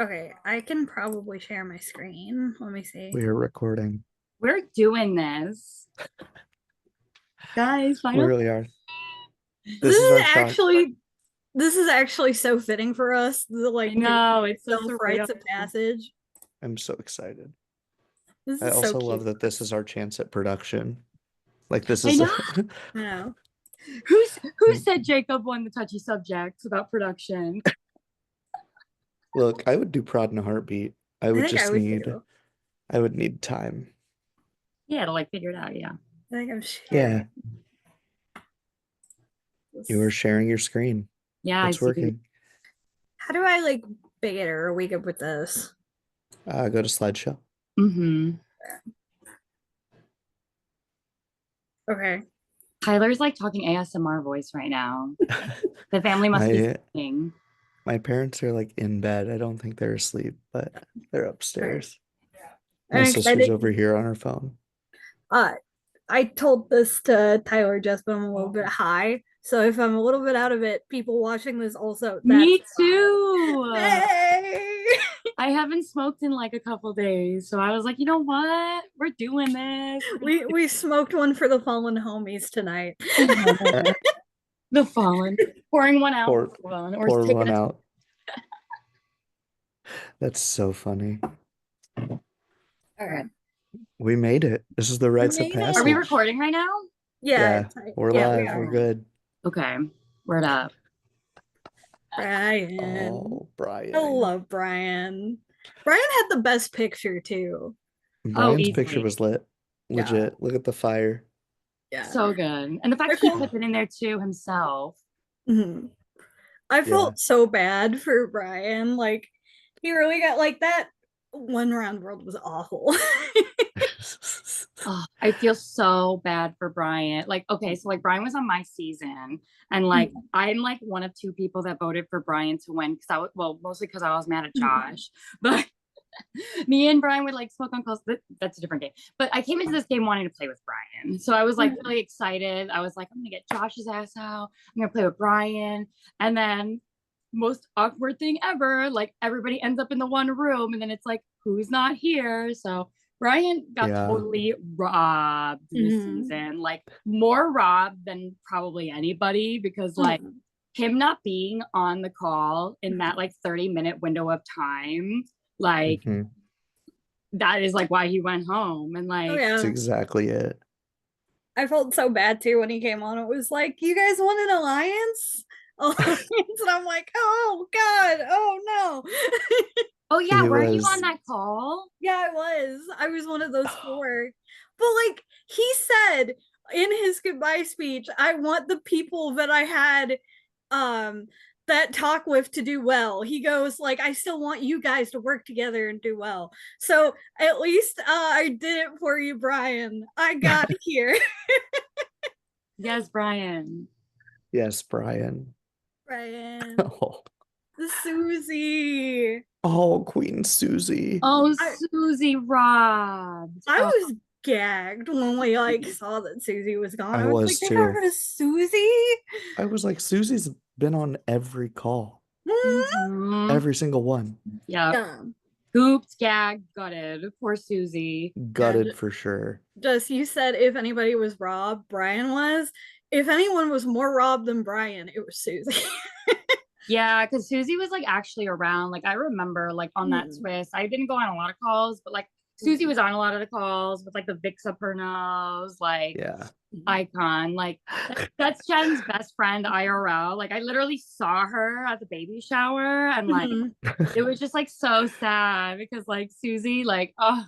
Okay, I can probably share my screen. Let me see. We are recording. We're doing this. Guys, We finally. really are. This This is is our shot. actually this is actually so fitting for us. The I like the know, it's so self surreal. rites of passage. I'm so excited. This I is so also cute. love that this is our chance at production. Like this I is know. I know. Who said Jacob won the touchy subjects about production? Look, I would do prod in a heartbeat. I I would think I just would need too. I would need time. Yeah, to like figure it out, yeah. I think I'm sharing Yeah, you were this. sharing your screen. Yeah, I It's see. working. How do I like bait or are we good with this? Go to slideshow. Mm-hmm. Okay. Tyler's like talking ASMR voice right now. The family must be My sleeping. my parents are like in bed. I don't think they're asleep, but they're Okay. upstairs. My I'm sister's excited. over here on her phone. Uh I told this to Tyler just when I'm a little bit high. So if I'm a little bit out of it, people watching this also, that's Me too. hey. I haven't smoked in like a couple days, so I was like, you know what? We're doing this. We smoked one for the fallen homies tonight. The fallen, pouring one out, Pour or pour taking one a. out. That's so funny. All right. We made it. This is the We rites of made Are we it. passage. recording right now? Yeah, Yeah, it's we're yeah, we live. are. We're Oh, good. okay. Word up. Brian. Oh, I Brian. love Brian. Brian had the best picture too. Oh, Brian's picture easily. was lit. Yeah. Legit. Look at the fire. Yeah. So good. And the fact I he felt put it in there too himself. mhm. I Yeah. felt so bad for Brian. Like he really got like that one round world was awful. Oh, I feel so bad for Brian. Like, okay, so like Brian was on my season, and like Mhm. I'm like one of two people that voted for Brian to win because I was well, mostly because I was mad at Mhm. Josh. But me and Brian would like smoke on calls. That's a different game. But I came into this game wanting to play with Brian. So I was like Mhm. really excited. I was like, I'm gonna get Josh's ass out. I'm gonna play with Brian. And then most awkward thing ever, like everybody ends up in the one room, and then it's like, who's not here? So Brian got Yeah. totally robbed this Mhm. season, like more robbed than probably anybody, because like Mhm. him not being on the call in that like 30-minute window of time, like Hmm. that is like why he went home. And Oh like, That's yeah. exactly it. I felt so bad too when he came on. It was like, you guys want an alliance? Alliance, and I'm like, oh God, oh no. oh yeah, He weren't you on was, that call? Yeah, I was. I was one of those four. But like he said in his goodbye speech, I want the people that I had um that talk with to do well. He goes like, I still want you guys to work together and do well. So at least I did it for you, Brian. I got here. Yes, Brian. yes, Brian. Brian. Oh, The Susie. oh, Queen Susie. Oh, I Susie robbed. I Oh, was gagged when we like saw that Susie was gone. I I was like, was they got too. rid of Susie. I was like, Susie's been on every call, Hmm? mhm. every single one. Yep. Yeah. Gooped, gagged, gutted. Poor Susie. Yeah. Gutted for sure. Just you said if anybody was robbed, Brian was. If anyone was more robbed than Brian, it was Susie. Yeah, because Susie was like actually around. Like I remember like on that Hmm. twist. I didn't go on a lot of calls, but like Susie was on a lot of the calls with like the Vicks up her nose, like Yeah. icon. Like that's Jen's best friend IRL. Like I literally saw her at the baby shower, and like Hmm. it was just like so sad because like Susie, like oh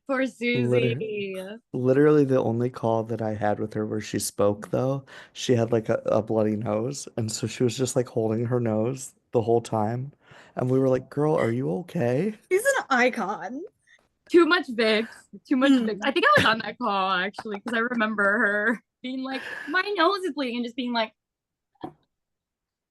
poor Susie. Literally, literally the only call that I had with her where she spoke though, she had like a bloody nose. And so she was just like holding her nose the whole time. And we were like, girl, are you okay? She's an icon. Too much Vicks, too much Vicks. Hmm. I think I was on that call actually because I remember her being like, my nose is bleeding, and just being like,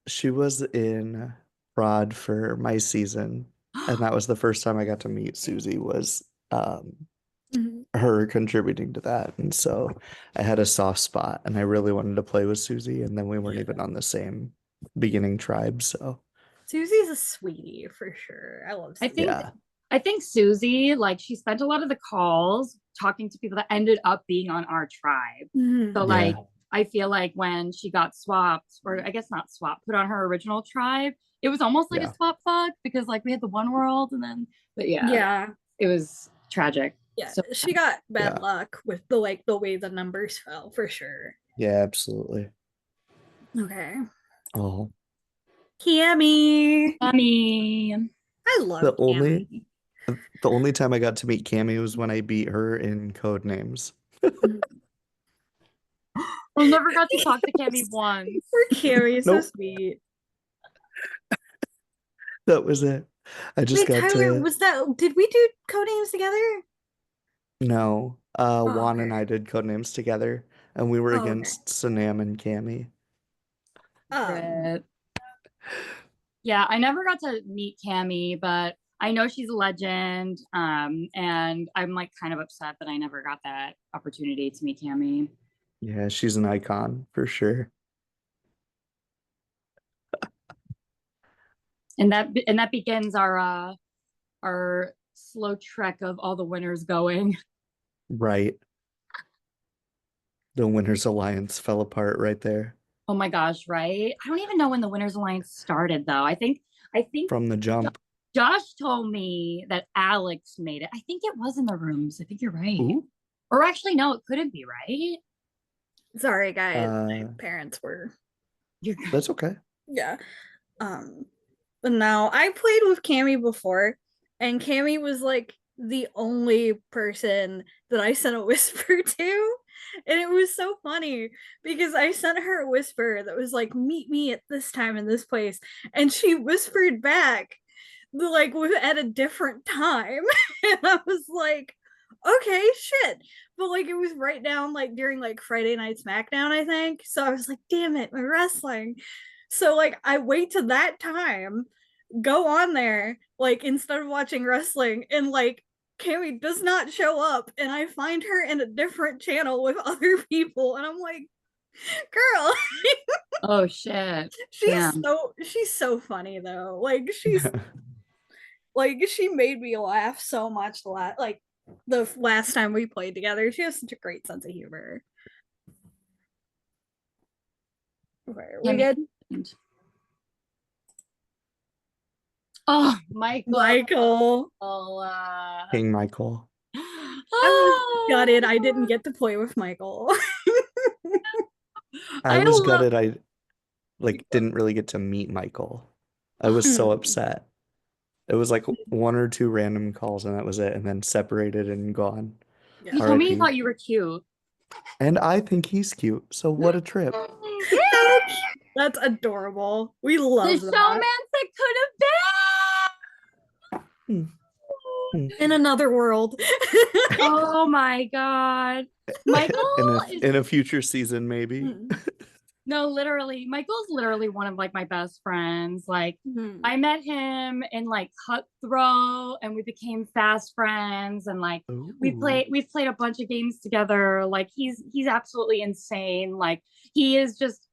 She was in prod for my season. And that was the first time I got to meet Susie was Hmm. her contributing to that. And so I had a soft spot and I really wanted to play with Susie. And then we weren't even on the same beginning tribe. So. Susie's a sweetie for sure. I love I think Susie. Yeah. I think Susie, like, she spent a lot of the calls talking to people that ended up being on our tribe. So Mhm. like Yeah. I feel like when she got swapped, or I guess not swapped, put on her original tribe, it was almost like a Yeah. swap fuck because like we had the one world and then but yeah, Yeah. it was tragic. Yeah. So She got bad Yeah. luck with the like the way the numbers fell for sure. Yeah, absolutely. Okay. Oh, Cammy. I mean, I love the only Cammy. the only time I got to meet Cammy was when I beat her in Code Names. I never got to talk to Cammy once. Poor Cammy, so Nope, sweet. that was it. I just Wait, got Tyler, to was that did we do codenames together? know Oh, Juan and I okay. did Code Names together, and we were Oh, okay. against Sanam and Cammy. Um, But yeah, I never got to meet Cammy, but I know she's a legend. And I'm like kind of upset that I never got that opportunity to meet Cammy. Yeah, she's an icon for sure. And that begins our slow trek of all the winners going. Right. The Winners Alliance fell apart right there Oh my gosh, right? I don't even know when the Winners Alliance started though. I think from the jump. Josh told me that Alex made it. I think it was in the rooms. I think you're right. Ooh. Or actually, no, it couldn't be, right? sorry guys, my Uh, parents were You're good. that's okay. yeah. Um, but now I played with Cammy before, and Cammy was like the only person that I sent a whisper to. And it was so funny because I sent her a whisper that was like, meet me at this time in this place. And she whispered back, like, at a different time. And I was like, okay, shit. But like, it was right down like during like Friday Night SmackDown, I think. So I was like, damn it, my wrestling. So like I wait to that time, go on there, like instead of watching wrestling, and like Cammy does not show up, and I find her in a different channel with other people, and I'm like, girl, Oh shit. Damn. she's so funny though. Like she's like she made me laugh so much like the last time we played together. She has such a great sense of humor. Okay, are we Cammy. good? Oh, Michael. Michael. King Michael. I was gutted Oh, I didn't get to play with Michael. I I was love. gutted I like didn't really get to meet Michael. I was so upset. It was like one or two random calls and that was it, and then separated and gone. You Yeah. told me you RIP. thought you were cute. And I think he's cute, so what a trip. How cute. That's adorable. We The love showman that. that could have Hmm. Hmm. been. In another world. Oh my god. Michael is In a future season, maybe. no, literally, Michael's literally one of like my best friends. Like I met him in like Cutthroat and we became fast friends and like Ooh. we've played a bunch of games together. Like he's absolutely insane. Like he is just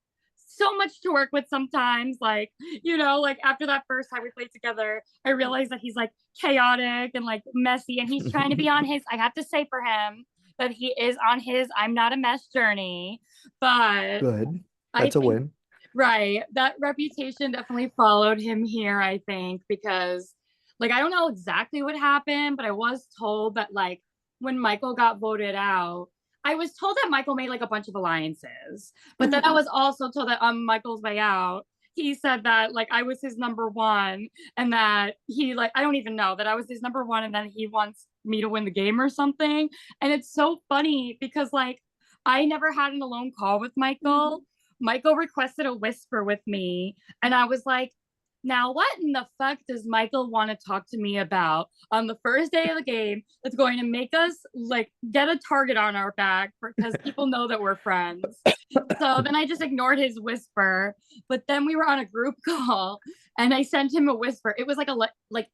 so much to work with sometimes. Like, like after that first time we played together, I realized that he's like chaotic and like messy and he's trying to be on his, I have to say for him that he is on his I'm not a mess journey. But Good. I That's a think, win. right, that reputation definitely followed him here, I think, because like I don't know exactly what happened, but I was told that like when Michael got voted out, I was told that Michael made like a bunch of alliances, but then I was also told that on Michael's way out, he said that like I was his number one and that he like I don't even know that I was his number one and then he wants me to win the game or something. And it's so funny because like I never had an alone call with Michael. Michael requested a whisper with me, and I was like, now what in the fuck does Michael want to talk to me about on the first day of the game that's going to make us like get a target on our back because people know that we're friends? So then I just ignored his whisper. But then we were on a group call and I sent him a whisper. It was like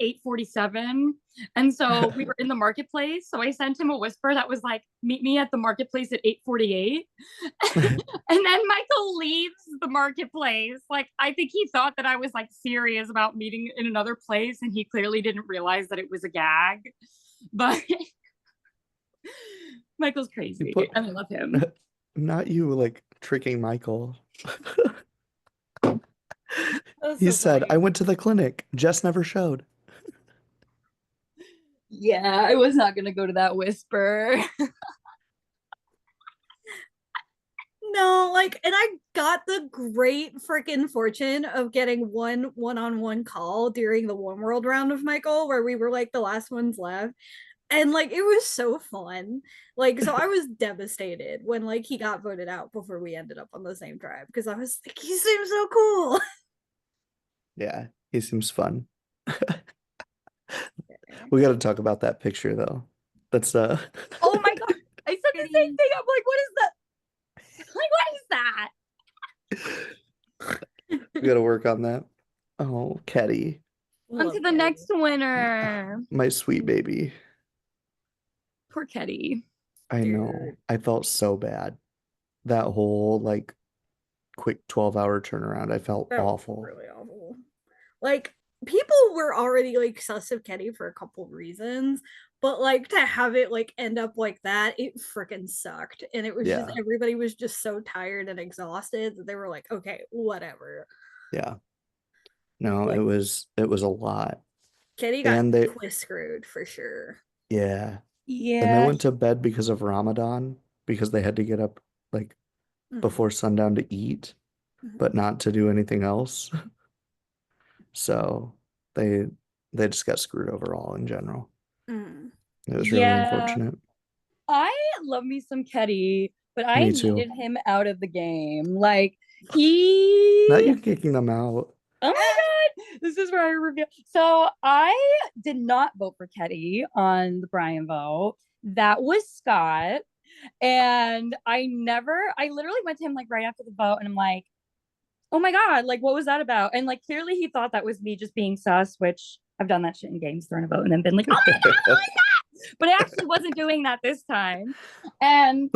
8:47. And so we were in the marketplace. So I sent him a whisper that was like, meet me at the marketplace at 8:48. And then Michael leaves the marketplace. Like, I think he thought that I was like serious about meeting in another place, and he clearly didn't realize that it was a gag. But Michael's crazy. Put, I love him. not you like tricking Michael. That's He so said, funny. I went to the clinic. Jess never showed. Yeah, I was not gonna go to that whisper. No, like, and I got the great freaking fortune of getting one-on-one call during the One World round of Michael, where we were like the last ones left. And like it was so fun. Like, so I was devastated when like he got voted out before we ended up on the same tribe because I was like, he seems so cool. Yeah, he seems fun. We got to talk about that picture though. That's Oh my god. I said the same thing. I'm like, what is that? Like, what is that? we got to work on that. Oh, Ketty, On to the next winner. my sweet baby. Poor Ketty. I know. Dude. I felt so bad. That whole like quick 12-hour turnaround. I felt That was awful. really awful. Like, people were already like sus of Kenny for a couple of reasons, but like to have it like end up like that, it freaking sucked. And it was just Yeah. everybody was just so tired and exhausted that they were like, okay, whatever. Yeah. No, Like, it was a lot. Kenny got And they twist screwed for sure. yeah. And they Yeah. went to bed because of Ramadan because they had to get up like Mhm. before sundown to eat, but Mhm. not to do anything else. So they they just got screwed overall in general. Mhm. It was really Yeah. unfortunate. I love me some Ketty, but I Me too. needed him out of the game. Like, he Not you kicking them out. Oh my god, this is where I reveal. So I did not vote for Ketty on the Brian vote. That was Scott. And I literally went to him like right after the vote and I'm like, oh my god, like what was that about? And like clearly he thought that was me just being sus, which I've done that shit in games, thrown a vote and then been like, oh my god, what was that? But I actually wasn't doing that this time. And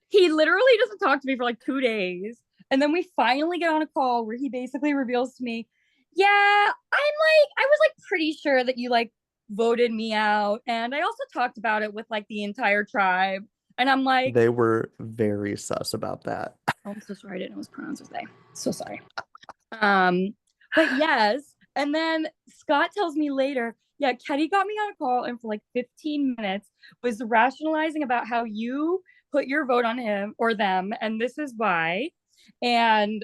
he literally doesn't talk to me for like 2 days. And then we finally get on a call where he basically reveals to me, yeah, I was like pretty sure that you like voted me out. And I also talked about it with like the entire tribe. And I'm like, They were very sus about that. oh, I'm so sorry. I didn't know it was pronouns was they. So sorry. But yes. And then Scott tells me later, yeah, Ketty got me on a call and for like 15 minutes was rationalizing about how you put your vote on him or them, and this is why. And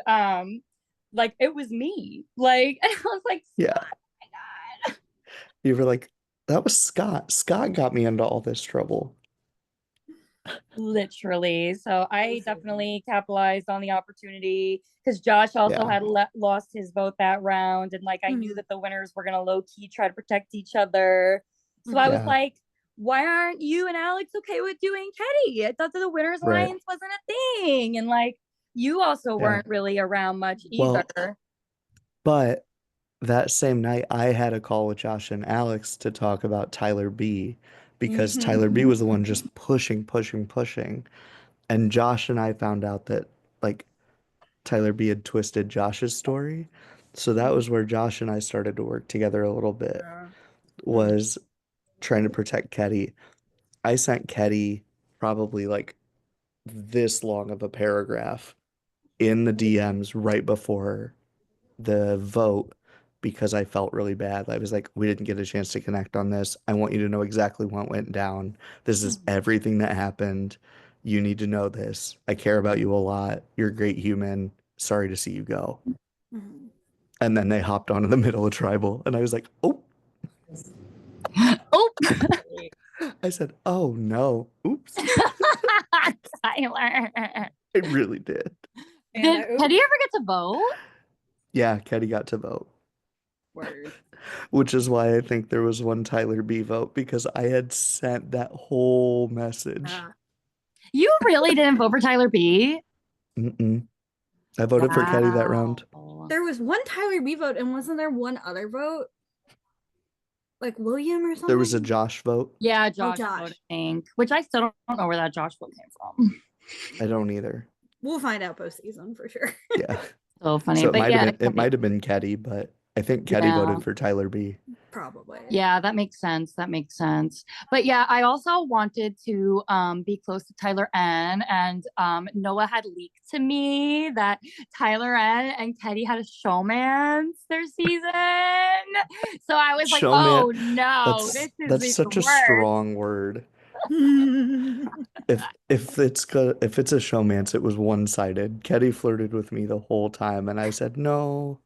like it was me. Like, and I was like, Yeah. Scott, oh my god. You were like, that was Scott. Scott got me into all this trouble. Literally. So I definitely capitalized on the opportunity because Josh also Yeah. had lost his vote that round. And like I knew that the winners were going to low key try to protect each other. So I was Yeah. like, why aren't you and Alex okay with doing Ketty? I thought that the Winners Right. Alliance wasn't a thing. And like, you also Yeah. weren't really around much Well, either. but that same night, I had a call with Josh and Alex to talk about Tyler B because Tyler B was the one just pushing, pushing, pushing. And Josh and I found out that like Tyler B had twisted Josh's story. So that was where Josh and I started to work together a little bit, was trying to protect Ketty. I sent Ketty probably like this long of a paragraph in the DMs right before the vote because I felt really bad. I was like, we didn't get a chance to connect on this. I want you to know exactly what went down. This is everything that happened. You need to know this. I care about you a lot. You're a great human. Sorry to see you go. And then they hopped onto the middle of tribal, and I was like, oh. Oh, I said, oh no. Oops. Tyler. I really did. Did Ketty ever get to vote? Yeah, Ketty got to vote. Word. Which is why I think there was one Tyler B vote because I had sent that whole message. You really didn't vote for Tyler B? Mm-mm. I voted for Ketty that round. Wow. There was one Tyler B vote, and wasn't there one other vote? Like William or There was a something? Josh vote. Yeah, Oh, Josh vote, Josh. I think, which I still don't know where that Josh vote came from. I don't either. We'll find out postseason for sure. Yeah. So funny, So it but might have yeah, been Ketty, but I think Ketty yeah. voted for Tyler B. Probably. Yeah, that makes sense. That makes sense. But yeah, I also wanted to be close to Tyler N. And Noah had leaked to me that Tyler N. and Ketty had a showmance their season. So I was like, Showman. oh no, this is That's even such a worse. strong word. If it's a showmance, it was one-sided. Ketty flirted with me the whole time, and I said no.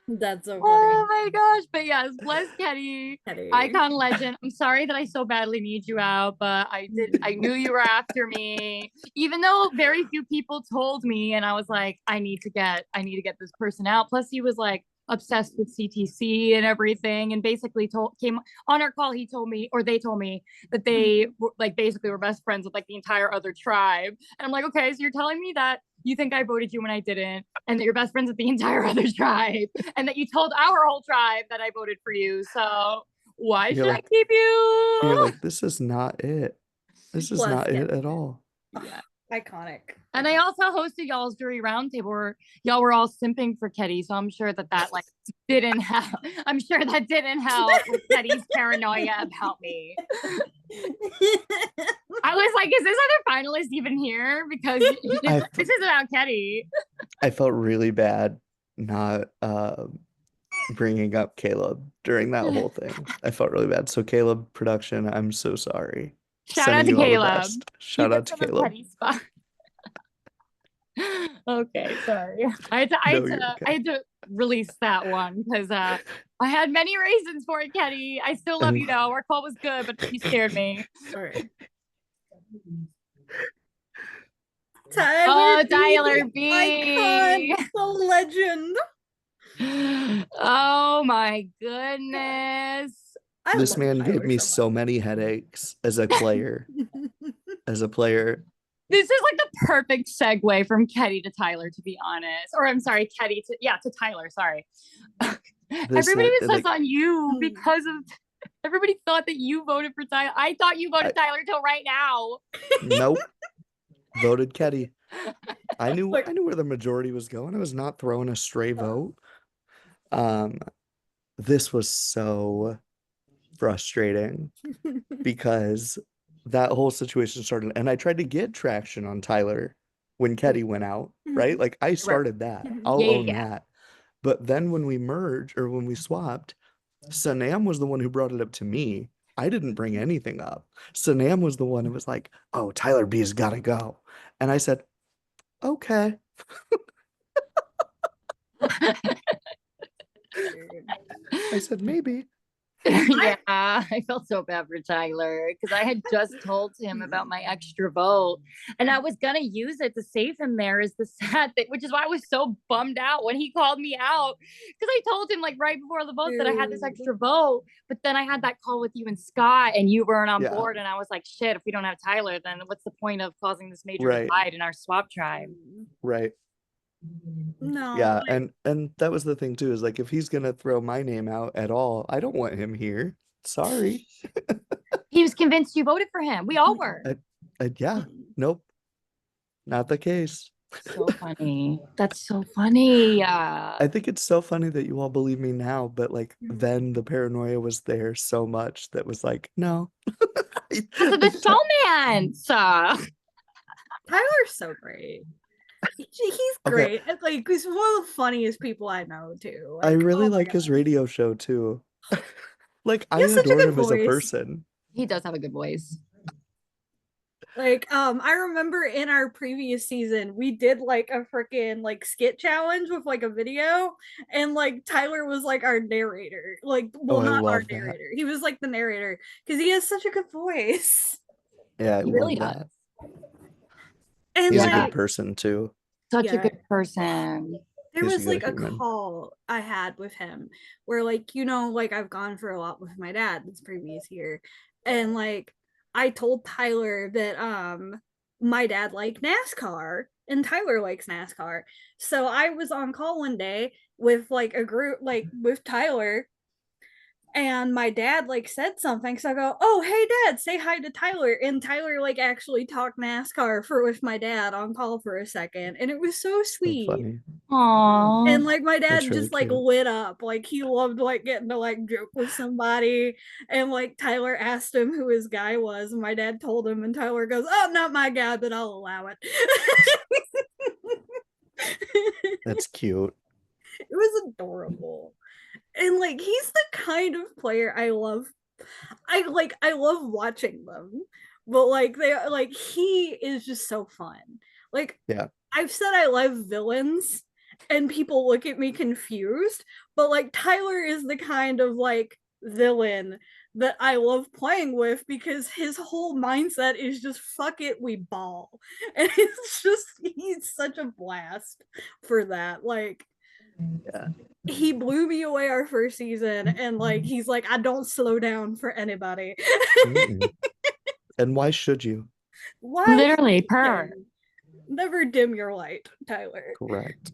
That's so funny. Oh my gosh. But yes, bless Ketty. Petty. Icon legend. I'm sorry that I so badly need you out, but I knew you were after me. Even though very few people told me, and I was like, I need to get this person out. Plus he was like obsessed with CTC and everything, and basically came on our call, he told me, or they told me, that they like basically were best friends with like the entire other tribe. And I'm like, okay, so you're telling me that you think I voted you when I didn't, and that you're best friends with the entire other tribe, and that you told our whole tribe that I voted for you. So why You're should I like, keep you're you? like, this is not it. This is Plus not it Ketty. at all. Yeah. Iconic. And I also hosted y'all's jury roundtable where y'all were all simping for Ketty. So I'm sure that like didn't help. I'm sure that didn't help with Ketty's paranoia about me. I was like, is this other finalist even here? Because this is about Ketty. I felt really bad not bringing up Caleb during that whole thing. I felt really bad. So Caleb production, I'm so sorry. Shout out Sending to you all the Caleb. best. Shout Keep out it to from a Caleb. Ketty spot. Okay, sorry. No, you're okay. I had to release that one because I had many reasons for it, Ketty. I still love you though. Our call was good, but you scared me. Sorry. Tyler B. Icon, the legend. Oh my goodness. This man gave me so many headaches as a player. As a player. This is like the perfect segue from Ketty to Tyler, to be honest. Or I'm sorry, Ketty to Tyler, sorry. Everybody was like, on you because of everybody thought that you voted for Tyler. I thought you voted Tyler till right now. Nope. Voted Ketty. I knew where the majority was going. I was not throwing a stray vote. This was so frustrating because that whole situation started, and I tried to get traction on Tyler when Ketty went out, right? Like I started that. I'll own that. But then when we merged or when we swapped, Sanam was the one who brought it up to me. I didn't bring anything up. Sanam was the one who was like, "Oh, Tyler B's gotta go," and I said, "Okay." I said, "Maybe." Yeah, I felt so bad for Tyler because I had just told him about my extra vote and I was gonna use it to save him there is the sad thing, which is why I was so bummed out when he called me out because I told him like right before the vote that I had this extra vote, but then I had that call with you and Scott and you weren't on board and I was like, shit, if we don't have Tyler, then what's the point of causing this major divide in our swap tribe? Right. No. Yeah, and that was the thing too, is like if he's gonna throw my name out at all, I don't want him here. Sorry. He was convinced you voted for him. We all were. Yeah, nope. Not the case. So funny. That's so funny. I think it's so funny that you all believe me now, but like then the paranoia was there so much that was like, no. Because of the showmance. Tyler's so great. He's great. It's like he's one of the funniest people I know too. Like, I really like his radio show too. Like I such a adore good him as a voice. person. He does have a good voice. Like, I remember in our previous season, we did like a freaking like skit challenge with like a video, and like Tyler was like our narrator. Like, well, not our narrator. He was like the narrator because he has such a good voice. Yeah, I he love really that. does. And he's like, a good person too. Such a good person. There was like a call I had with him where like, you know, like I've gone for a lot with my dad this previous year. And like I told Tyler that my dad liked NASCAR and Tyler likes NASCAR. So I was on call one day with like a group, like with Tyler, and my dad like said something. So I go, "Oh, hey dad, say hi to Tyler." And Tyler like actually talked NASCAR for with my dad on call for a second. And it was so So sweet. funny. Aww. And like my dad That's really just like cute. lit up. Like he loved like getting to like joke with somebody. And like Tyler asked him who his guy was, and my dad told him, and Tyler goes, "Oh, not my guy, but I'll allow it." That's cute. It was adorable. And like he's the kind of player I love. I love watching them. But like they like he is just so fun. Like Yeah. I've said I love villains and people look at me confused, but like Tyler is the kind of like villain that I love playing with because his whole mindset is just fuck it, we ball. And it's just he's such a blast for that. Like Yeah. he blew me away our first season and like he's like I don't slow down for anybody. Mm-mm. And why should you? Why Literally, should per. you? Never dim your light, Tyler. Correct.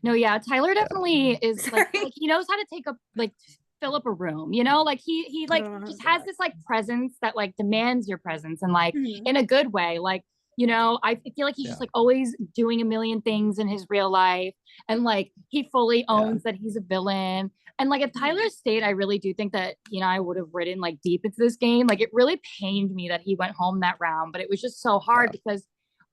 No, yeah, Tyler Yeah. definitely is like Sorry. he knows how to take up like fill up a room, you know? Like he I like don't know how to just do has that. this like presence that like demands your presence and like Mhm. in a good way. Like, you know, I feel like he's just Yeah. like always doing a million things in his real life and like he fully Yeah. owns that he's a villain. And like if Tyler stayed, I really do think that, you know, I would have ridden like deep into this game. Like it really pained me that he went home that round, but it was just so hard Yeah. because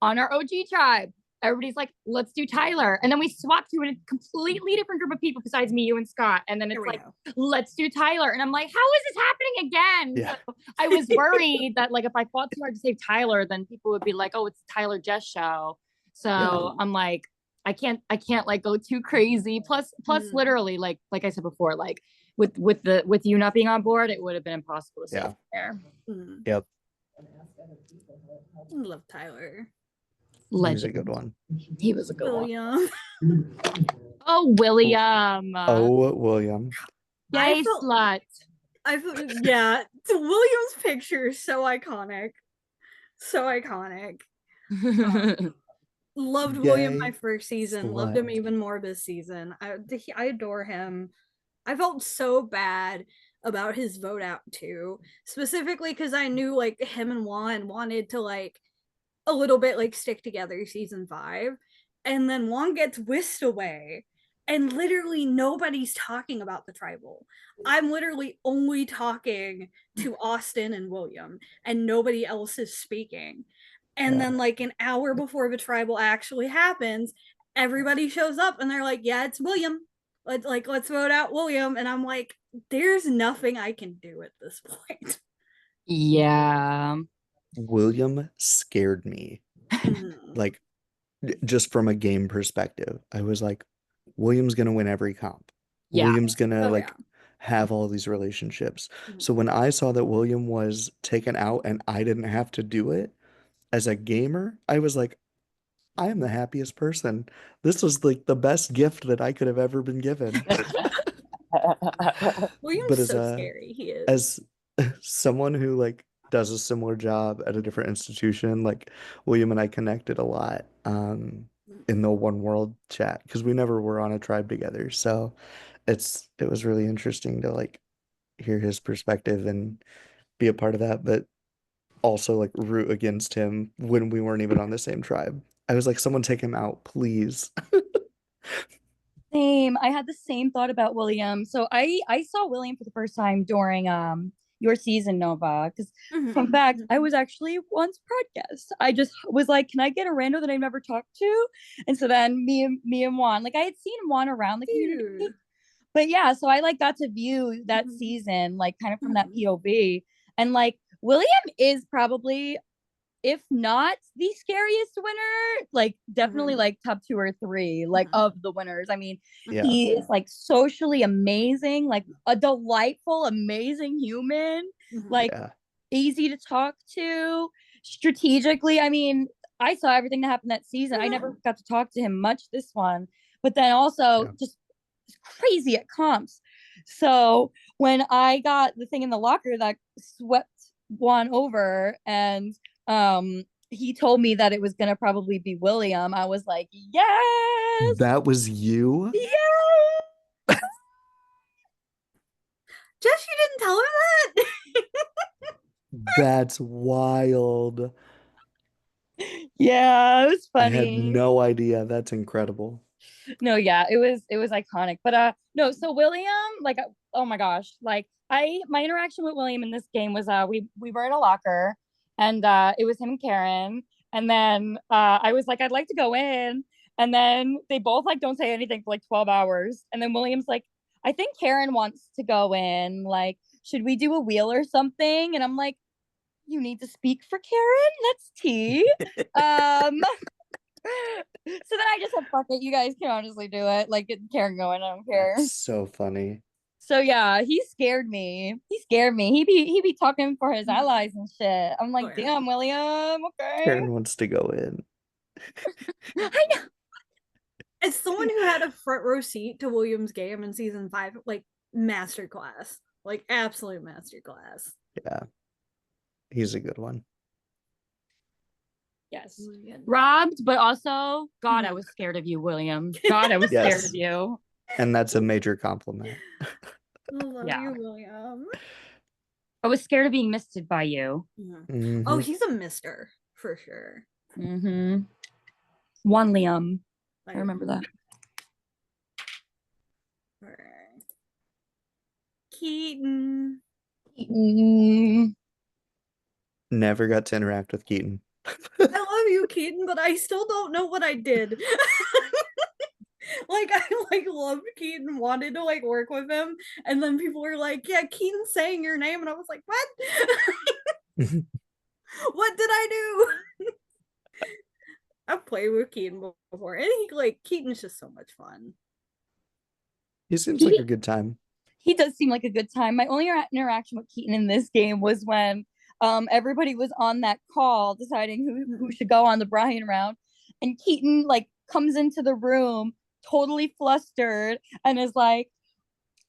on our OG tribe, everybody's like, let's do Tyler. And then we swap to a completely different group of people besides me, you, and Scott. And then Here it's we like, go. let's do Tyler. And I'm like, how is this happening again? Yeah. So I was worried that like if I fought too hard to save Tyler, then people would be like, oh, it's Tyler Jess show. So Yeah. I'm like, I can't like go too crazy. Plus literally, like I said before, like with you not being on board, it would have been impossible to Yeah. save there. Yep. I love Tyler. He's a good Legend. one. He was a good one. William. Oh, William. Oh, William. I Yay, felt slut. I felt yeah. William's picture is so iconic. So iconic. Loved William my Gay first season. Loved slut. him even more this season. I adore him. I felt so bad about his vote out too, specifically because I knew like him and Juan wanted to like a little bit like stick together season 5, and then Juan gets whisked away, and literally nobody's talking about the tribal. I'm literally only talking to Austin and William, and nobody else is speaking. And Yeah. then like an hour before the tribal actually happens, everybody shows up and they're like, "Yeah, it's William. Let's vote out William." And I'm like, "There's nothing I can do at this point." Yeah. William scared me. Like, just from a game perspective, I was like, William's gonna win every comp. Yeah. William's gonna Oh yeah. like have all these relationships. So when I saw that William was taken out and I didn't have to do it as a gamer, I was like, I am the happiest person. This was like the best gift that I could have ever been given. William's But so scary. He is. as someone who like does a similar job at a different institution, like William and I connected a lot in the One World chat because we never were on a tribe together. So it was really interesting to like hear his perspective and be a part of that, but also like root against him when we weren't even on the same tribe. I was like, someone take him out, please. Same. I had the same thought about William. So I saw William for the first time during your season, Nova. Because fun fact, I was actually once podcast. I just was like, can I get a rando that I've never talked to? And so then me and Juan, like I had seen Juan around the community. Dude. But yeah, so I like got to view that season like kind of from that POV. And like William is probably, if not the scariest winner, like definitely like top 2 or 3 like of the winners. I mean, Yeah. he is like socially amazing, like a delightful, amazing human, like Yeah. easy to talk to, strategically. I mean, I saw everything that happened that season. I never got to talk to him much this one, but then also just crazy at comps. So when I got the thing in the locker that swept Juan over and he told me that it was gonna probably be William. I was like, yes, That was you? yes. Jess, you didn't tell her that? That's wild. Yeah, it was I had funny. no idea. That's incredible. No, yeah, it was iconic. But no, so William, like oh my gosh, like I my interaction with William in this game was we were in a locker and it was him and Karen. And then I was like, I'd like to go in. And then they both like don't say anything for like 12 hours. And then William's like, I think Karen wants to go in. Like, should we do a wheel or something? And I'm like, you need to speak for Karen. That's tea. Um, so then I just said, fuck it, you guys can honestly do it. Like, get Karen going, I don't care. That's so funny. So yeah, he scared me. He scared me. He be talking for his allies and shit. I'm like, Oh, yeah. damn, William, okay. Karen wants to go in. I know. As someone who had a front row seat to William's game in season 5, like masterclass, like absolute masterclass. Yeah. He's a good one. Yes. Oh, Robbed, but also, God, I was scared of you, William. God, I was scared Yes. of you. And that's a major compliment. I love Yeah. you, William. I was scared of being misted by you. Mhm. Oh, he's a mister for sure. Mm-hmm. One Liam. I remember that. Alright. Keaton. Never got to interact with Keaton. I love you, Keaton, but I still don't know what I did. Like, I like loved Keaton, wanted to like work with him, and then people were like, yeah, Keaton's saying your name, and I was like, what? What did I do? I've played with Keaton before, and he like Keaton's just so much fun. He seems like a good time. He does seem like a good time. My only interaction with Keaton in this game was when everybody was on that call deciding who should go on the Brian round, and Keaton like comes into the room totally flustered and is like,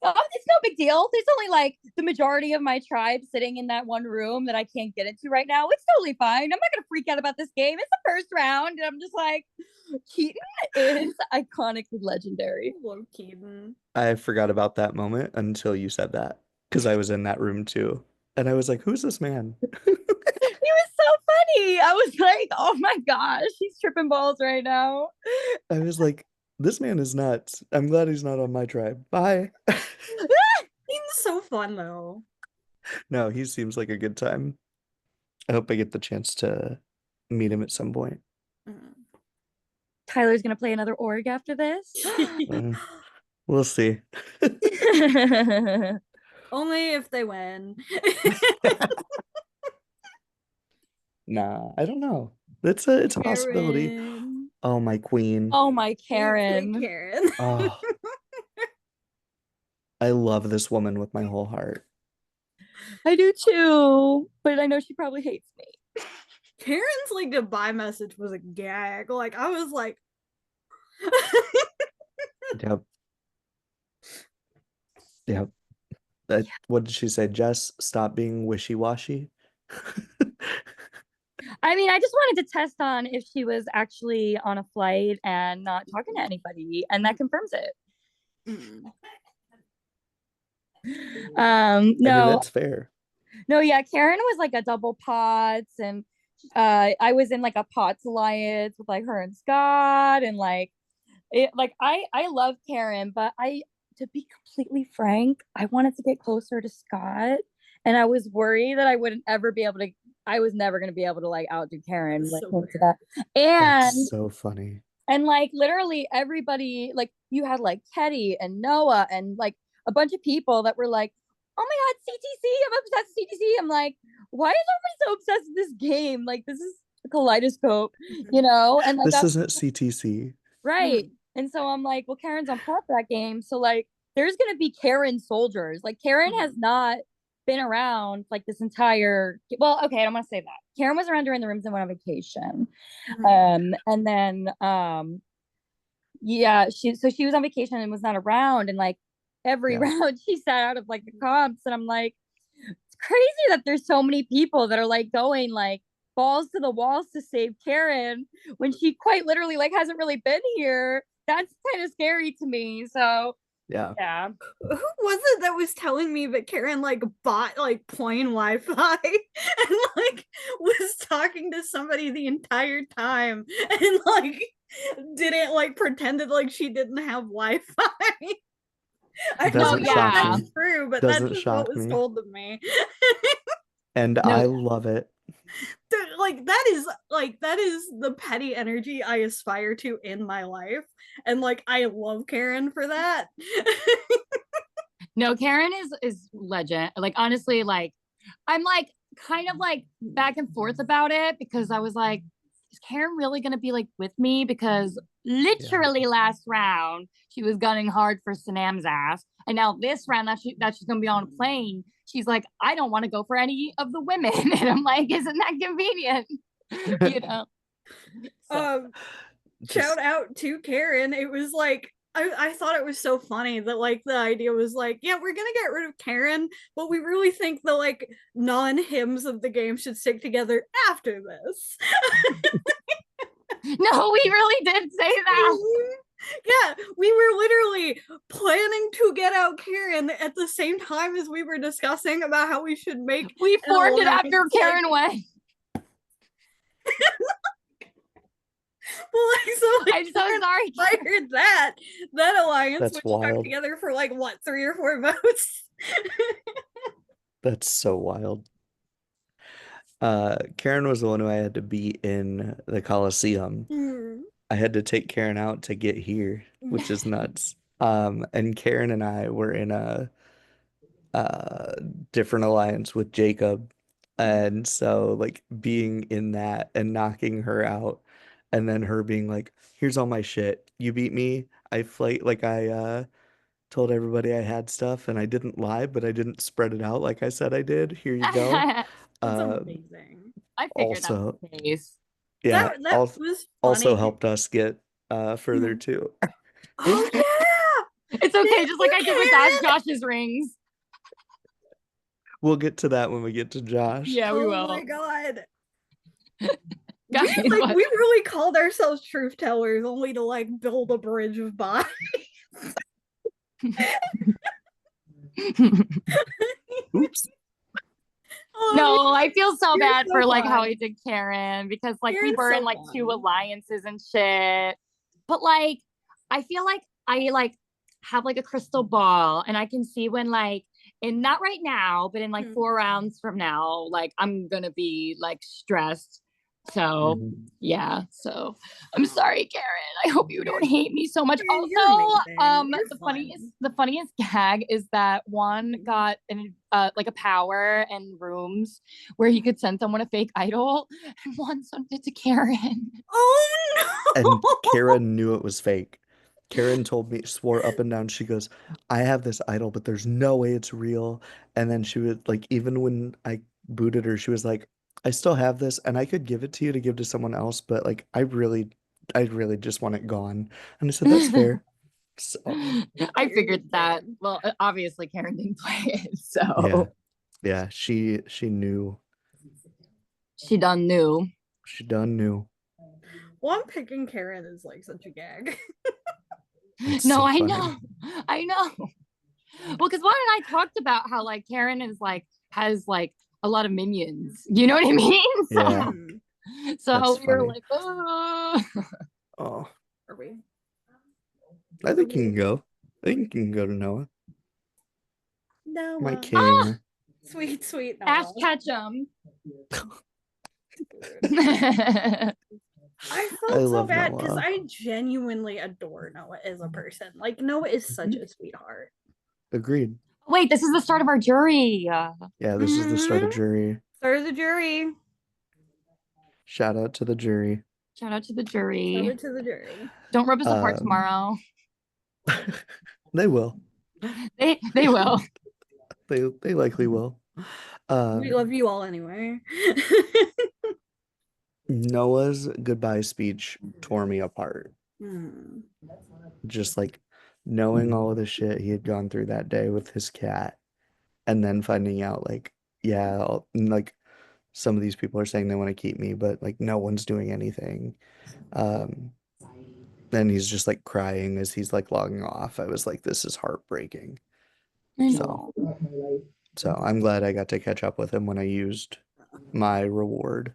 oh, it's no big deal. There's only like the majority of my tribe sitting in that one room that I can't get into right now. It's totally fine. I'm not gonna freak out about this game. It's the first round. And I'm just like, Keaton is iconically legendary. I love Keaton. I forgot about that moment until you said that. Because I was in that room too. And I was like, who's this man? He was so funny. I was like, oh my gosh, he's tripping balls right now. I was like, this man is nuts. I'm glad he's not on my tribe. Bye. He's so fun though. No, he seems like a good time. I hope I get the chance to meet him at some point. Tyler's gonna play another org after this. We'll see. Only if they win. Nah, I don't know. It's a possibility. Karen. Oh, my queen. Oh my Please say Karen. Karen. Oh, I love this woman with my whole heart. I do too, but I know she probably hates me. Karen's like goodbye message was a gag. Like I was like Yep. Yep. What did she say? Jess, stop being wishy-washy. I mean, I just wanted to test on if she was actually on a flight and not talking to anybody, and that confirms it. No. I mean, that's fair. No, yeah, Karen was like a double pots, and I was in like a pots alliance with like her and Scott, and like it like I love Karen, but to be completely frank, I wanted to get closer to Scott, and I was worried that I wouldn't ever be able to. I was never gonna be able to like outdo Karen when it came to that. And that's so funny. And like literally everybody, like you had like Teddy and Noah and like a bunch of people that were like, oh my god, CTC, I'm obsessed with CTC. I'm like, why is everybody so obsessed with this game? Like this is a Kaleidoscope, you know? And like this isn't CTC. Right. And so I'm like, well, Karen's on top of that game. So like there's gonna be Karen soldiers. Like Karen has not been around like this entire okay, I don't want to say that. Karen was around during the rooms and went on vacation. And then yeah, she was on vacation and was not around, and like every round she sat out of like the comps, and I'm like, it's crazy that there's so many people that are like going like balls to the walls to save Karen when she quite literally like hasn't really been here. That's kind of scary to me. So Yeah. yeah. Who was it that was telling me that Karen like bought like plain Wi-Fi and like was talking to somebody the entire time and like didn't like pretended like she didn't have Wi-Fi? I don't No, Doesn't know if shock yeah. that's me. true, but that's Doesn't just what shock was me. told to me. And No, I love it. Like that is the petty energy I aspire to in my life, and like I love Karen for that. no, Karen is legend. Like honestly, like I'm like kind of like back and forth about it because I was like, is Karen really gonna be like with me? Because Yeah. literally last round she was gunning hard for Sanam's ass, and now this round that she's gonna be on a plane, she's like, I don't want to go for any of the women, and I'm like, isn't that convenient? You know. So um Shout Just out to Karen. It was like I thought it was so funny that like the idea was like, yeah, we're gonna get rid of Karen, but we really think the like non-hymns of the game should stick together after this. no, we really did say that. Yeah, we were literally planning to get out Karen at the same time as we were discussing about how we should make We an formed it alliance. after Karen went. Well, like, so like, I'm so sorry. Karen that alliance, that's which stuck wild. together for like what 3 or 4 votes. That's so wild. Karen was the one who I had to beat in the Coliseum. Mm. I had to take Karen out to get here, which is nuts. And Karen and I were in a uh different alliance with Jacob. And so like being in that and knocking her out and then her being like, here's all my shit. You beat me. I fight like I told everybody I had stuff and I didn't lie, but I didn't spread it out like I said I did. Here you go. That's Um amazing. I figured that was also the case. yeah, That also was also funny. helped us get further Mm. too. Oh yeah, It's okay, thank just like you, I did with Karen. Josh's rings. We'll get to that when we get to Josh. Yeah, we Oh my will. god. Guys, We really called ourselves truth tellers only to like build a bridge of bodies. Oops. Oh, no, I feel so you're bad so for like how fun. I did Karen because like we Karen's were in so like two fun. alliances and shit. But like I feel like I like have like a crystal ball and I can see when like in not right now, but in like 4 rounds from now, like I'm gonna be like stressed. So Mhm. yeah, so I'm sorry, Karen. I hope you don't hate me so much. You're Also, amazing. You're fun. the funniest gag is that one got an like a power and rooms where he could send someone a fake idol, and one sent it to Karen. Oh And no. Kara knew it was fake. Karen told me, swore up and down, she goes, I have this idol, but there's no way it's real. And then she would, like, even when I booted her, she was like, I still have this and I could give it to you to give to someone else, but like, I really just want it gone. And I said, that's fair. So, I figured that. Well, obviously Karen didn't play it, yeah, so yeah, she knew. she done knew. She done knew. Well, I'm picking Karen is like such a gag. It's No, so I funny. know, I know. Well, because Juan and I talked about how like Karen is like has like a lot of minions. You know what I mean? Yeah, that's So we were funny. like, oh. Oh, Are we? I Are think you we? can go. I think you can go to Noah. My Noah. Ah, king. Sweet, sweet Ash Noah. Ketchum. I I felt so love bad because Noah. I genuinely adore Noah as a person. Like Noah is such Mhm. a sweetheart. Agreed. Wait, this is the start of our jury. Yeah, this is the start of Mm-hmm. jury. Start of the jury. Shout out to the jury. Shout out to the Shout jury. out to the jury. Don't rip us apart Um, tomorrow. they will. They will. They likely will. We Um, love you all anyway. Noah's goodbye speech tore me apart. Hmm. Just like knowing all of the shit he had gone through that day with his cat, and then finding out like, yeah, like some of these people are saying they want to keep me, but like no one's doing anything. Um, and he's just like crying as he's like logging off. I was like, this is heartbreaking. I So, know. so I'm glad I got to catch up with him when I used my reward.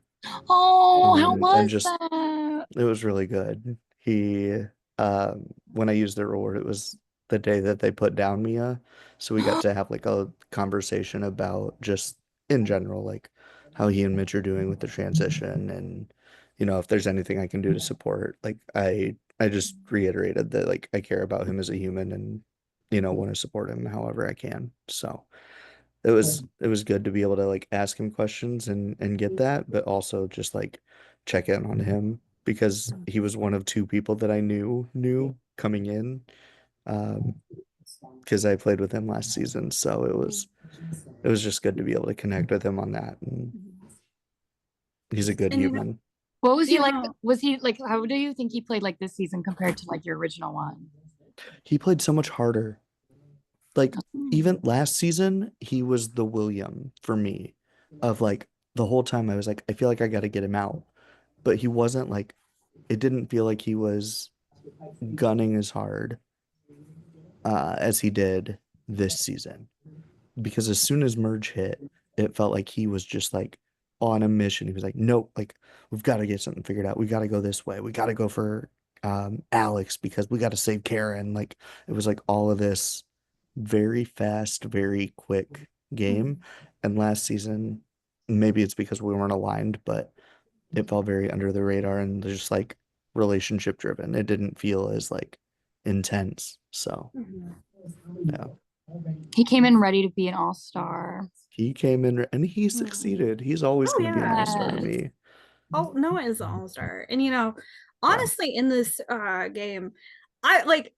Oh, how And was just that? it was really good. When I used the reward, it was the day that they put down Mia. So we got to have like a conversation about just in general, like how he and Mitch are doing with the transition and, if there's anything I can do to support. Like I just reiterated that like I care about him as a human and, want to support him however I can. So it was good to be able to like ask him questions and get that, but also just like check in on him because he was one of two people that I knew coming in um because I played with him last season, so it was just good to be able to connect with him on that, and he's a good And human. What was he you like? know, Was he like, how do you think he played like this season compared to like your original one? He played so much harder. Like Hmm. even last season, he was the William for me of like the whole time I was like I feel like I got to get him out, but he wasn't like it didn't feel like he was gunning as hard as he did this season. Because as soon as Merge hit, it felt like he was just like on a mission. He was like, nope, like we've got to get something figured out. We got to go this way. We got to go for Alex because we got to save Karen. Like it was like all of this very fast, very quick game. And last season, maybe it's because we weren't aligned, but it felt very under the radar and just like relationship driven. It didn't feel as like intense. So yeah, He came in ready to be an all-star. he came in and he mhm. succeeded. He's always Oh going to be an yeah. all-star to Yes. me. Oh, Noah is an all-star. And Yeah. honestly, in this game, I like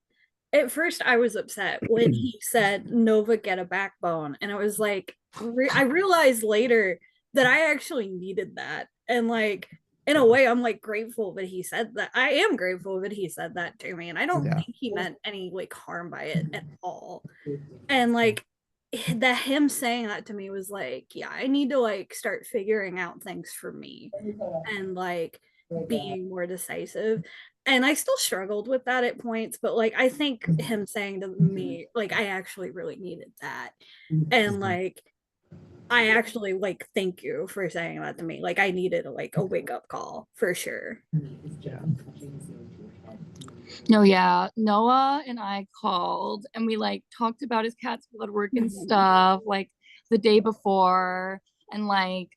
at first I was upset when he said Nova get a backbone. And I was like, I realized later that I actually needed that. And like in a way, I'm like grateful that he said that. I am grateful that he said that to me. And I don't Yeah. think he meant any like harm by it at all. And like that him saying that to me was like, yeah, I need to like start figuring out things for me and like being more decisive. And I still struggled with that at points, but like I think him saying to me, like, I actually really needed that. And like I actually like thank you for saying that to me. Like I needed like a wake up call for sure. Yeah. No, yeah. Noah and I called and we like talked about his cat's blood work and stuff like the day before. And like,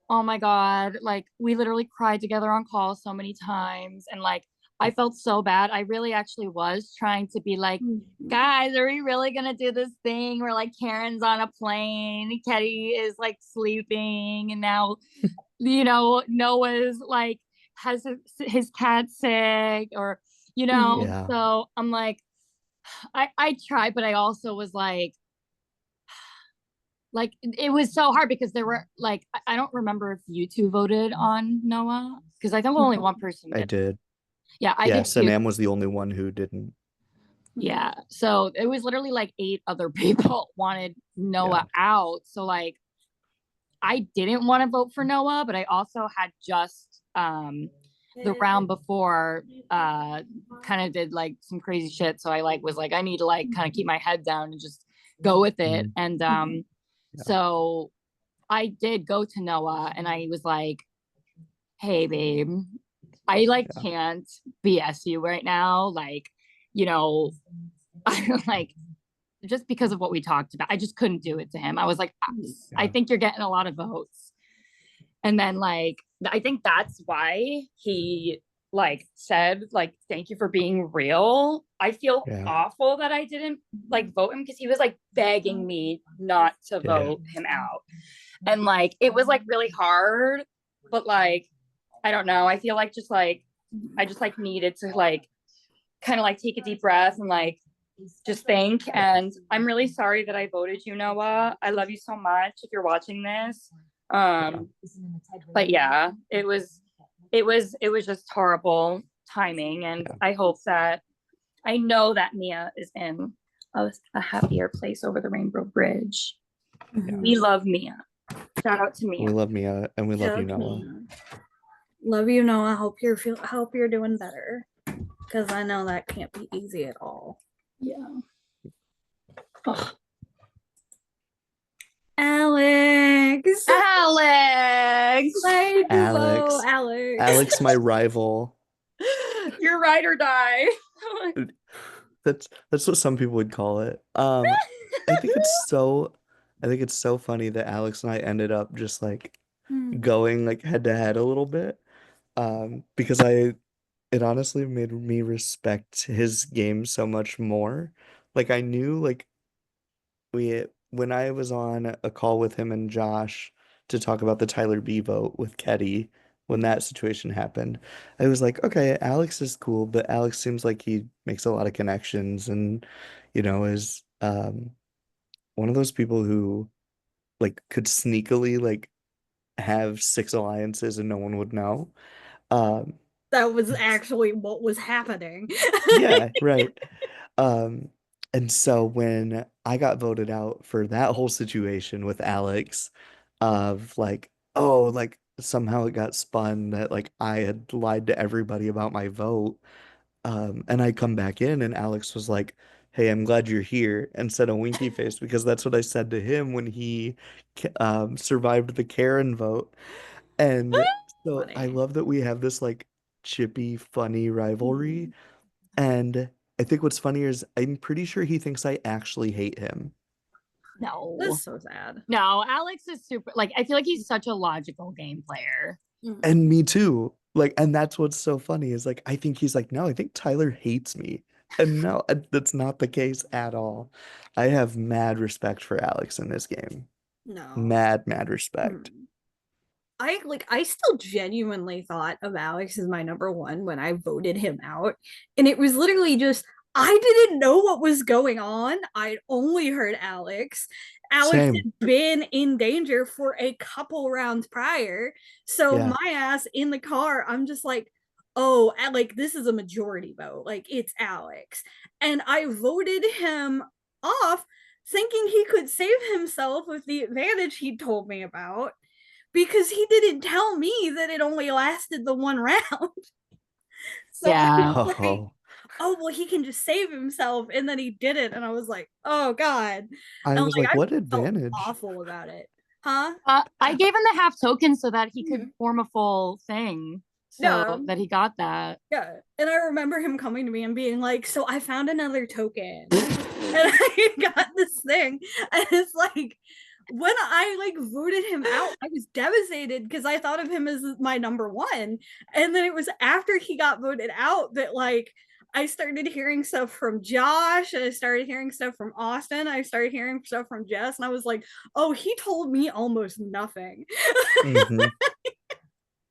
oh my God, like we literally cried together on call so many times. And like, I felt so bad. I really actually was trying to be like, guys, are we really gonna do this thing where like Karen's on a plane, Teddy is like sleeping, and now Noah's like has his cat sick, or Yeah. so I'm like, I tried, but I also was like it was so hard because there were like I don't remember if you two voted on Noah because I think only one person I did. did. Yeah, I Yeah, did too. Sanam was the only one who didn't. Yeah, so it was literally like 8 other people wanted Yeah. Noah out. So like I didn't want to vote for Noah, but I also had just the round before kind of did like some crazy shit. So I like was like, I need to like kind of keep my head down and just go with it. Mhm. And Yeah. so I did go to Noah and I was like, hey babe, I like Yeah. can't BS you right now. Like, you know, I like just because of what we talked about, I just couldn't do it to him. I was like, I Yeah. think you're getting a lot of votes. And then like I think that's why he like said like thank you for being real. I feel Yeah. awful that I didn't like vote him because he was like begging me not to Yeah. vote him out. And like it was like really hard, but like I don't know. I feel like just like I just like needed to like kind of like take a deep breath and like just think. And I'm really sorry that I voted you, Noah. I love you so much if you're watching this. But yeah, it was just horrible timing. And Yeah. I know that Mia is in a happier place over the Rainbow Bridge. Yeah. We love Mia. Shout out to We Mia. love Mia and we love Shout you, out to Noah. me. Love you, Noah. Hope you're doing better. Because I know that can't be easy at all. Yeah. Ugh. Alex. Alex. Play duo, Alex. Alex. Alex, my rival. You're ride or die. That's what some people would call it. I think it's so I think it's so funny that Alex and I ended up just like going like head to head a little bit. Because it honestly made me respect his game so much more. Like I knew like when I was on a call with him and Josh to talk about the Tyler B vote with Ketty, when that situation happened, I was like, okay, Alex is cool, but Alex seems like he makes a lot of connections and, is one of those people who like could sneakily like have six alliances and no one would know. Um, That was actually what was happening. yeah, right. Um, and so when I got voted out for that whole situation with Alex, of like, oh, like somehow it got spun that like I had lied to everybody about my vote. And I come back in and Alex was like, "Hey, I'm glad you're here," and said a winky face because that's what I said to him when he survived the Karen vote. And so I Funny. love that we have this like chippy, funny rivalry. And I think what's funny is I'm pretty sure he thinks I actually hate him. No. That's so sad. No, Alex is super, like, I feel like he's such a logical game player. And me too. Like, and that's what's so funny is like I think he's like, no, I think Tyler hates me. And no, that's not the case at all. I have mad respect for Alex in this game. No. Mad respect. I still genuinely thought of Alex as my number one when I voted him out. And it was literally just I didn't know what was going on. I'd only heard Alex. Alex Same. had been in danger for a couple rounds prior. So Yeah. my ass in the car, I'm just like, oh, like this is a majority vote. Like it's Alex. And I voted him off thinking he could save himself with the advantage he told me about because he didn't tell me that it only lasted the one round. So I Yeah. was like, Oh, oh, well, he can just save himself. And then he did it. And I was like, oh, God. I And was like, like, I what felt advantage? awful about it. Huh? I gave him the half token so that he could Mhm. form a full thing. Yeah. So that he got that. Yeah. And I remember him coming to me and being like, so I found another token. And I got this thing. And it's like, when I like voted him out, I was devastated because I thought of him as my number one. And then it was after he got voted out that like I started hearing stuff from Josh, I started hearing stuff from Austin, I started hearing stuff from Jess, and I was like, oh, he told me almost nothing. Hmm.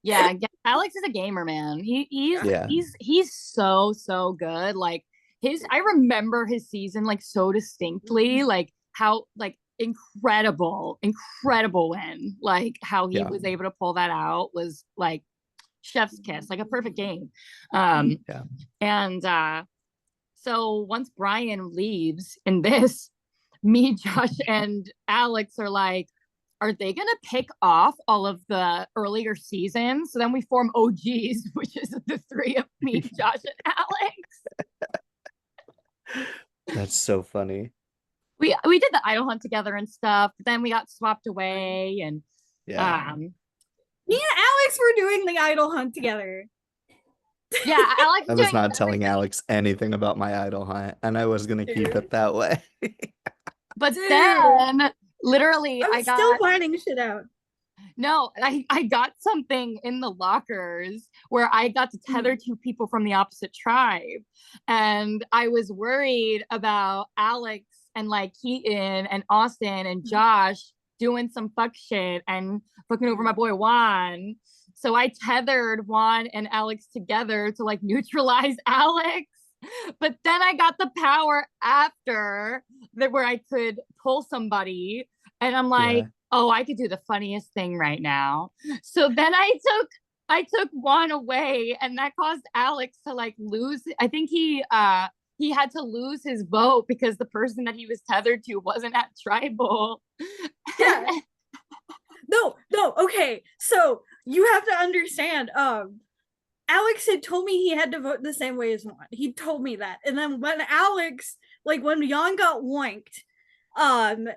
Yeah, Alex is a gamer, man. Yeah. He's so good. Like I remember his season like so distinctly, like how like incredible win. Like how he Yeah. was able to pull that out was like chef's kiss, like a perfect game. Yeah. And so once Brian leaves in this, me, Josh, and Alex are like, are they going to pick off all of the earlier seasons? So then we form OGs, which is the three of me, Josh, and Alex. That's so funny. We did the idol hunt together and stuff, but then we got swapped away and Yeah. Me and Alex were doing the idol hunt together. yeah, Alex I is was doing not telling everything. Alex anything about my idol hunt, and I was gonna keep it that way. But Dude, then literally I'm I still got finding shit out. no, I got something in the lockers where I got to tether two people from the opposite tribe. And I was worried about Alex and like Keaton and Austin and Josh doing some fuck shit and fucking over my boy Juan. So I tethered Juan and Alex together to like neutralize Alex. But then I got the power after that where I could pull somebody. And I'm like, Yeah. oh, I could do the funniest thing right now. So then I took one away, and that caused Alex to like lose. I think he had to lose his vote because the person that he was tethered to wasn't at tribal. Yeah. No, no, okay. So you have to understand, Alex had told me he had to vote the same way as Juan. He told me that. And then when Alex, like when Jan got woinked, um,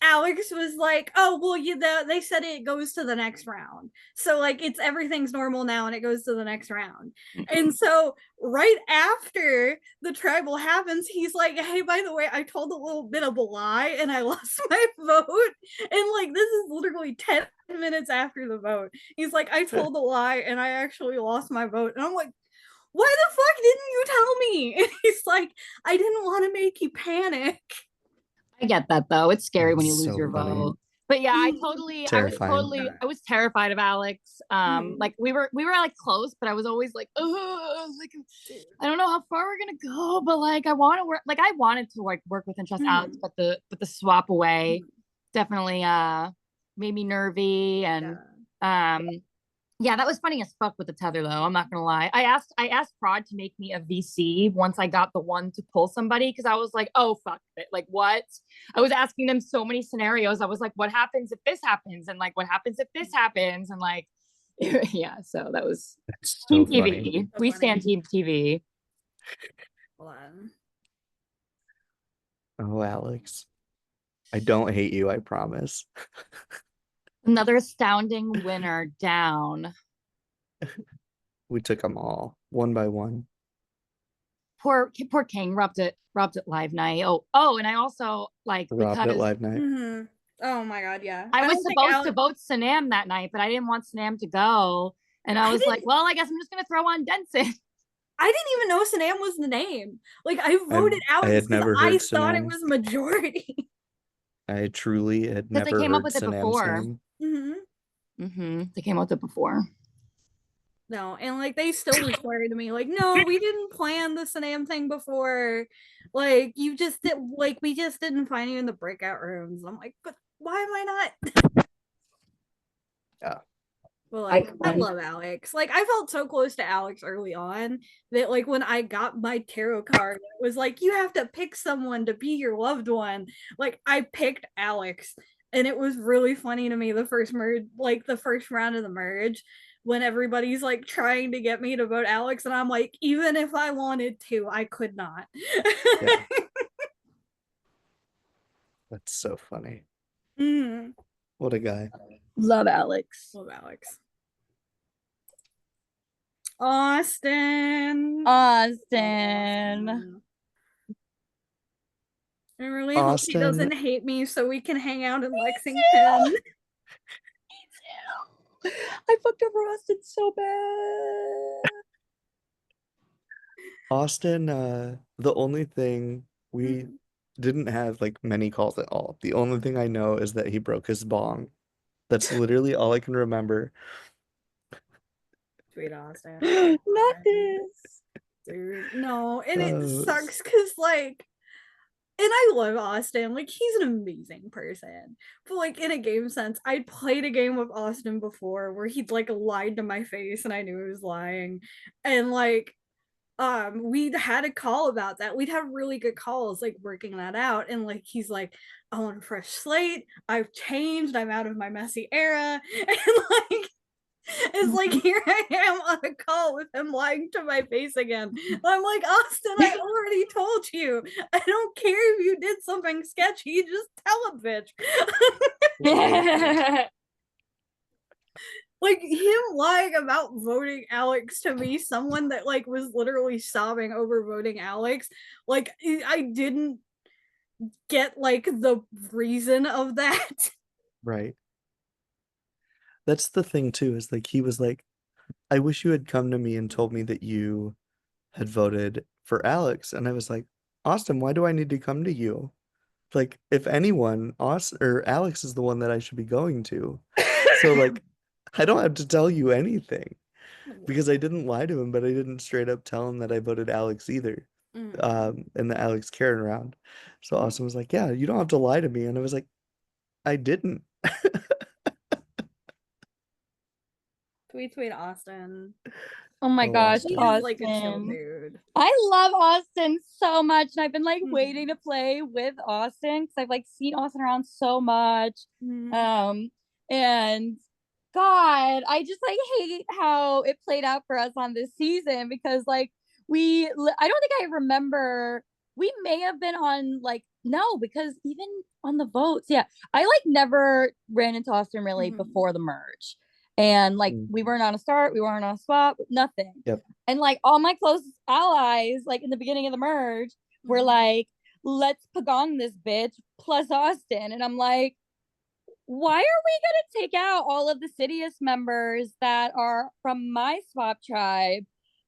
Alex was like, "Oh, well, they said it goes to the next round, so like it's everything's normal now, and it goes to the next round." And so right after the tribal happens, he's like, "Hey, by the way, I told a little bit of a lie, and I lost my vote." And like this is literally 10 minutes after the vote. He's like, "I told a lie, and I actually lost my vote." And I'm like, "Why the fuck didn't you tell me?" And he's like, "I didn't want to make you panic." I get that though. It's scary when you That's lose so your funny. vote. But yeah, Terrifying. I was terrified of Alex. Like we were like close, but I was always like, like I don't know how far we're gonna go, but like I want to work. Like I wanted to like work with and trust Alex, but the swap away definitely made me nervy. And yeah, that was funny as fuck with the tether though. I'm not gonna lie. I asked Prod to make me a VC once I got the one to pull somebody, because I was like, oh fuck it. Like what? I was asking them so many scenarios. I was like, what happens if this happens? And like what happens if this happens? And like yeah, so that was That's Team so TV. funny. We stand Team TV. Oh, Alex. I don't hate you, I promise. Another astounding winner down. We took them all, one by one. Poor King robbed it live night. And I also like Robbed it because live night. Oh my god, yeah. I was supposed to vote Sanam that night, but I didn't want Sanam to go. And I was like, well, I guess I'm just gonna throw on Denson. I didn't even know Sanam was the name. Like I voted I Alex had because never I heard thought it Sanam. was majority. I truly had Because they never came up heard with it Sanam's before. name. They came up with it before. No, and like they still were swearing to me, like, no, we didn't plan the Sanam thing before. Like you just did, like we just didn't find you in the breakout rooms. I'm like, but why am I not? Yeah. Well, like I love Alex. Like I felt so close to Alex early on that like when I got my tarot card, it was like you have to pick someone to be your loved one. Like I picked Alex, and it was really funny to me the first merge, like the first round of the merge, when everybody's like trying to get me to vote Alex, and I'm like, even if I wanted to, I could not. Yeah. That's so funny. What a guy. Love Alex. Love Alex. Austin. I really hope he Austin. doesn't hate me so we can hang out in Lexington. Me too. I fucked over Austin so bad. Austin, the only thing we didn't have like many calls at all. The only thing I know is that he broke his bong. That's literally all I can remember. Sweet Austin. Not this. Dude, no, and it sucks because like, and I love Austin, like he's an amazing person, but like in a game sense, I played a game with Austin before where he'd like lied to my face and I knew he was lying, and like we'd had a call about that. We'd have really good calls like working that out, and like he's like, I want a fresh slate, I've changed, I'm out of my messy era. And like it's like here I am on a call with him lying to my face again. I'm like, Austin, I already told you. I don't care if you did something sketchy, just tell a bitch. Like him lying about voting Alex to me, someone that like was literally sobbing over voting Alex, like I didn't get like the reason of that. Right. That's the thing too, is like he was like, I wish you had come to me and told me that you had voted for Alex. And I was like, Austin, why do I need to come to you? Like, if anyone, Austin or Alex is the one that I should be going to. So like, I don't have to tell you anything because I didn't lie to him, but I didn't straight up tell him that I voted Alex either. In the Alex Karen round. So Austin was like, yeah, you don't have to lie to me. And I was like, I didn't. Tweet Austin. Oh my gosh, He Austin. is like a chill dude. I love Austin so much, and I've been like waiting to play with Austin because I've like seen Austin around so much. And God, I just like hate how it played out for us on this season because like I don't think I remember. We may have been on like no, because even on the votes, yeah, I like never ran into Austin really before the merge, and like we weren't on a start, we weren't on a swap, nothing. Yep. And like all my close allies, like in the beginning of the merge, were like, "Let's pagong this bitch plus Austin," and I'm like, why are we going to take out all of the Sidious members that are from my swap tribe,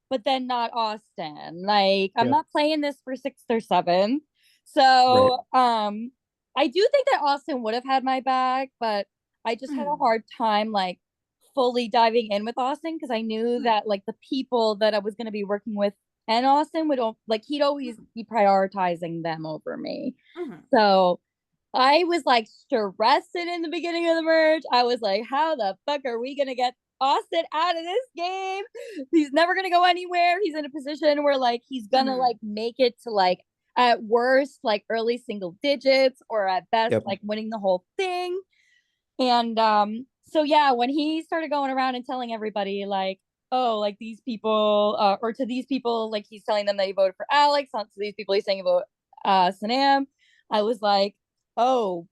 but then not Austin? Like, I'm not playing this for 6th or 7th. So, I do think that Austin would have had my back, but I just had a hard time, like, fully diving in with Austin because I knew that, like, the people that I was going to be working with and Austin would, like, he'd always be prioritizing them over me. So, I was like stressed in the beginning of the merge. I was like, how the fuck are we gonna get Austin out of this game? He's never gonna go anywhere. He's in a position where like he's gonna like make it to like at worst like early single digits or at best like winning the whole thing. And so yeah, when he started going around and telling everybody like, oh, like these people or to these people, like he's telling them that he voted for Alex, not to these people he's saying about Sanam, I was like, oh,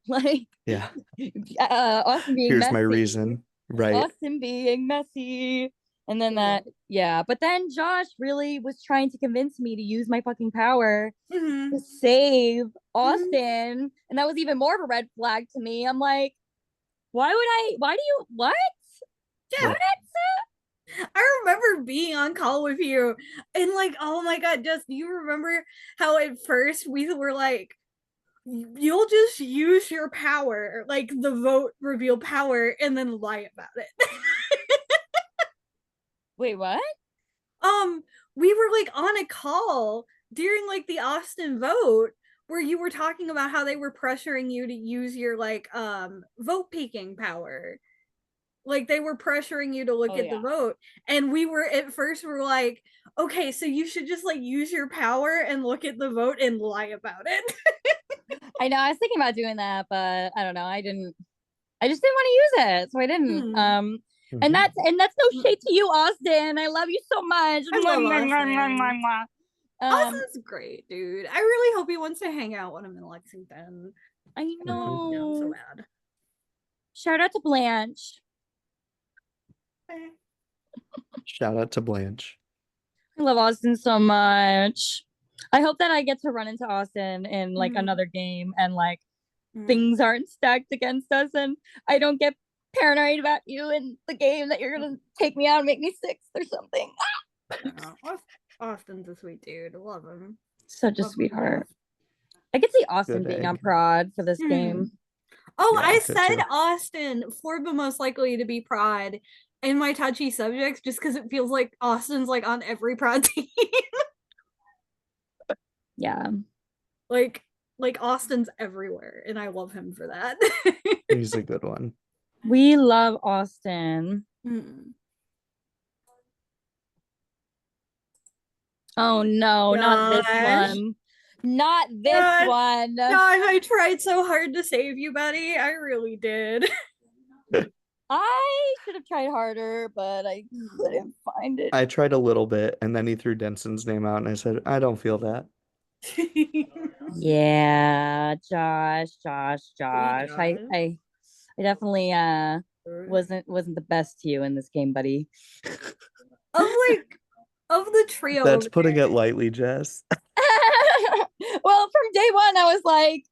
like Austin being Here's messy. my reason. Right. Austin being messy. And then but then Josh really was trying to convince me to use my fucking power to save Austin. And that was even more of a red flag to me. I'm like, why do you what? Yeah. I remember being on call with you and like, oh my god, Jess, do you remember how at first we were like, you'll just use your power, like the vote reveal power, and then lie about it. Wait, what? We were like on a call during like the Austin vote where you were talking about how they were pressuring you to use your like vote peeking power. Like they were pressuring you to look at the vote, and we were at first we were like, okay, so you should just like use your power and look at the vote and lie about it. I know, I was thinking about doing that, but I don't know, I just didn't want to use it, so I didn't. And that's no shade to you, Austin. I love you so much. I love Austin. Austin's great, dude. I really hope he wants to hang out when I'm in Lexington. I know. Yeah, I'm so bad. Shout out to Blanche. Shout out to Blanche. I love Austin so much. I hope that I get to run into Austin in like another game and like things aren't stacked against us and I don't get paranoid about you in the game that you're gonna take me out and make me 6th or something. Austin's a sweet dude. I love him. Such a sweetheart. I could see Austin being on prod for this game. Oh, yeah, I said too. Austin for the most likely to be prod in my touchy subjects just because it feels like Austin's like on every prod team. Yeah. Like Austin's everywhere and I love him for that. He's a good one. We love Austin. Oh no, not this one. Not this one. Gosh, I tried so hard to save you, buddy. I really did. I should have tried harder, but I couldn't find it. I tried a little bit, and then he threw Denson's name out, and I said, I don't feel that. Yeah, Josh. I definitely wasn't the best to you in this game, buddy. Of the trio. That's putting it lightly, Jess. Well, from day one, I was like,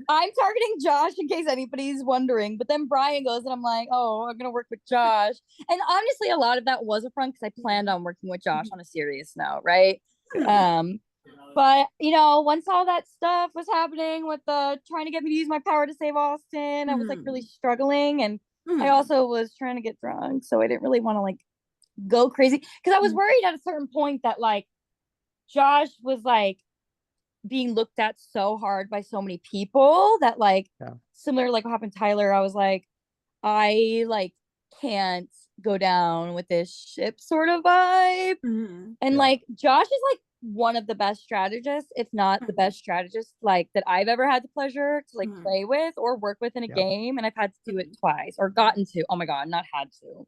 I'm targeting Josh in case anybody's wondering. But then Brian goes, and I'm like, oh, I'm going to work with Josh. And honestly, a lot of that was a front because I planned on working with Josh on a serious note, right? But, you know, once all that stuff was happening with the trying to get me to use my power to save Austin, I was like really struggling. And I also was trying to get drunk. So I didn't really want to like go crazy because I was worried at a certain point that like Josh was like being looked at so hard by so many people that like similar like what happened to Tyler, I was like, I like can't go down with this ship sort of vibe. And like Josh is like one of the best strategists, if not the best strategist, like that I've ever had the pleasure to like Mhm. play with or work with in a Yep. game. And I've had to do it twice or gotten to. Oh my God, not had to.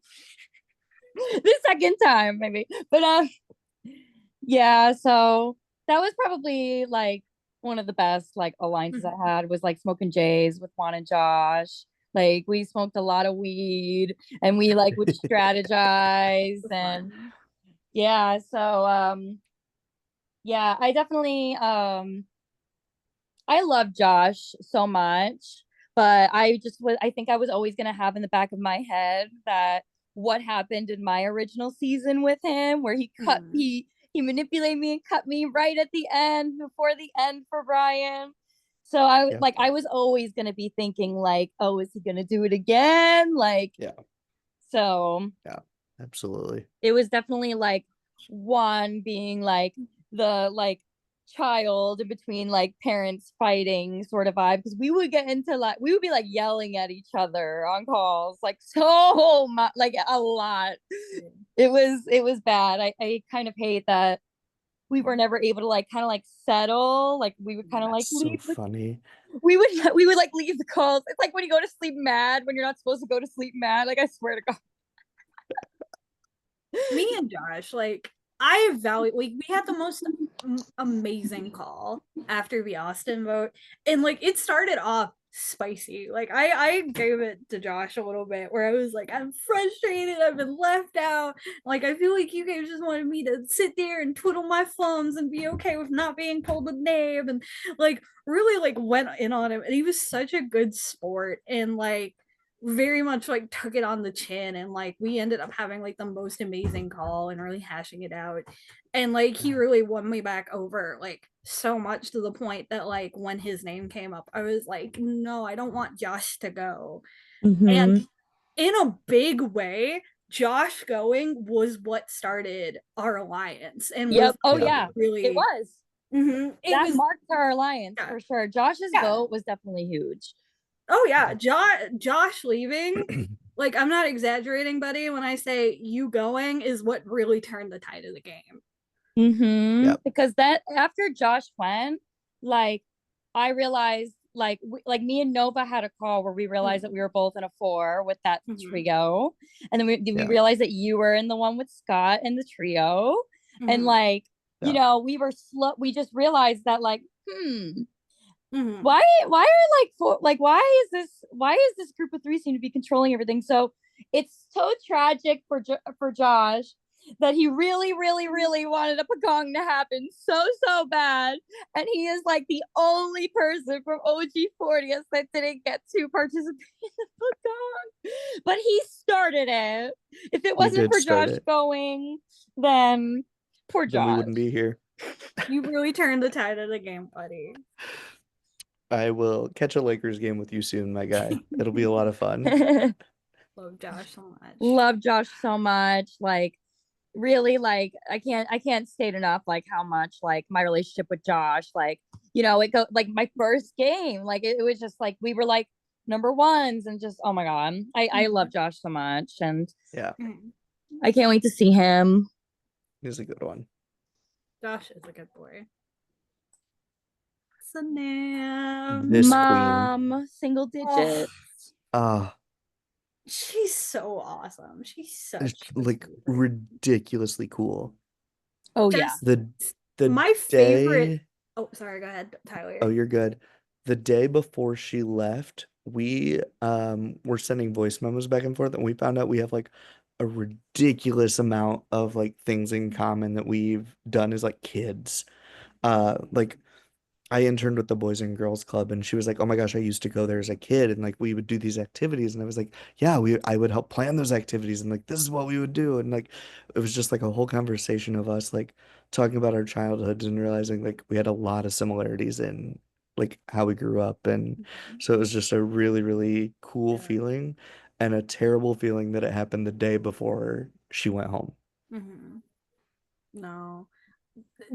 The second time, maybe. But yeah, so that was probably like one of the best like alliances I Mhm. had was like smoking Jays with Juan and Josh. Like we smoked a lot of weed and we like would strategize and Fun. yeah, so yeah, I definitely I love Josh so much, but I just was I think I was always gonna have in the back of my head that what happened in my original season with him, where Mhm. he manipulated me and cut me right at the end before the end for Brian. So I Yeah. like I was always gonna be thinking like, oh, is he gonna do it again? Like Yeah. so Yeah. Absolutely. it was definitely like one being like the like child in between like parents fighting sort of vibe because we would get into like we would be like yelling at each other on calls like so much like a lot. It was bad. I kind of hate that we were never able to like kind of like settle like we would kind of like That's so leave the funny. we would like leave the calls. It's like when you go to sleep mad when you're not supposed to go to sleep mad, like I swear to God. Me and Josh, like I value like we had the most amazing call after the Austin vote, and like it started off spicy. Like I gave it to Josh a little bit where I was like, I'm frustrated, I've been left out. Like I feel like you guys just wanted me to sit there and twiddle my thumbs and be okay with not being told the name, and like really like went in on him, and he was such a good sport, and like very much like took it on the chin, and like we ended up having like the most amazing call and really hashing it out, and like he really won me back over like so much to the point that like when his name came up I was like, no, I don't want Josh to go. And Mm-hmm. in a big way, Josh going was what started our alliance and was Yep. Oh Yeah. yeah, it really was. it That was marked our alliance yeah for sure. Josh's yeah vote was definitely huge. oh yeah, Yeah. Josh leaving, like I'm not exaggerating, buddy, when I say you going is what really turned the tide of the game. Mm-hmm. Yeah. Because that after Josh went, like I realized like me and Nova had a call where we realized that we were both in a four with that Mm-hmm. trio. And then we Yeah. realized that you were in the one with Scott in the trio. And Mm-hmm. like, you Yeah. know, we just realized that like, Mm-hmm. why are like four like why is this group of three seem to be controlling everything? So it's so tragic for Josh that he really wanted a pagong to happen so bad, and he is like the only person from OG40s that didn't get to participate in the pagong, but he started it. If it You wasn't did for start Josh it. going, then poor Then we Josh. wouldn't be here. You really turned the tide of the game, buddy. I will catch a Lakers game with you soon, my guy. It'll be a lot of fun. Love Josh so much. Love Josh so much. Like really like I can't state enough like how much like my relationship with Josh, like, you know, it go like my first game, like it was just like we were like number ones and just oh my God. I Mm-hmm. love Josh so much and Yeah. Mm-hmm. I can't wait to see him. He's a good one. Josh is a good boy. Sanam. This queen. Mom, single Oh, digits. Ah, she's so awesome. She's it's such a like sweetheart. ridiculously cool. Oh yeah. Just The my favorite. day Oh, sorry. Go ahead, Oh, Tyler. you're good. The day before she left, we were sending voice memos back and forth, and we found out we have like a ridiculous amount of like things in common that we've done as like kids. Like I interned with the Boys and Girls Club, and she was like, "Oh my gosh, I used to go there as a kid, and like we would do these activities." And I was like, "Yeah, we I would help plan those activities, and like this is what we would do." And like it was just like a whole conversation of us like talking about our childhoods and realizing like we had a lot of similarities in like how we grew up, and so it was just a really, really cool Yeah. feeling and a terrible feeling that it happened the day before she went home. Mm-hmm. No.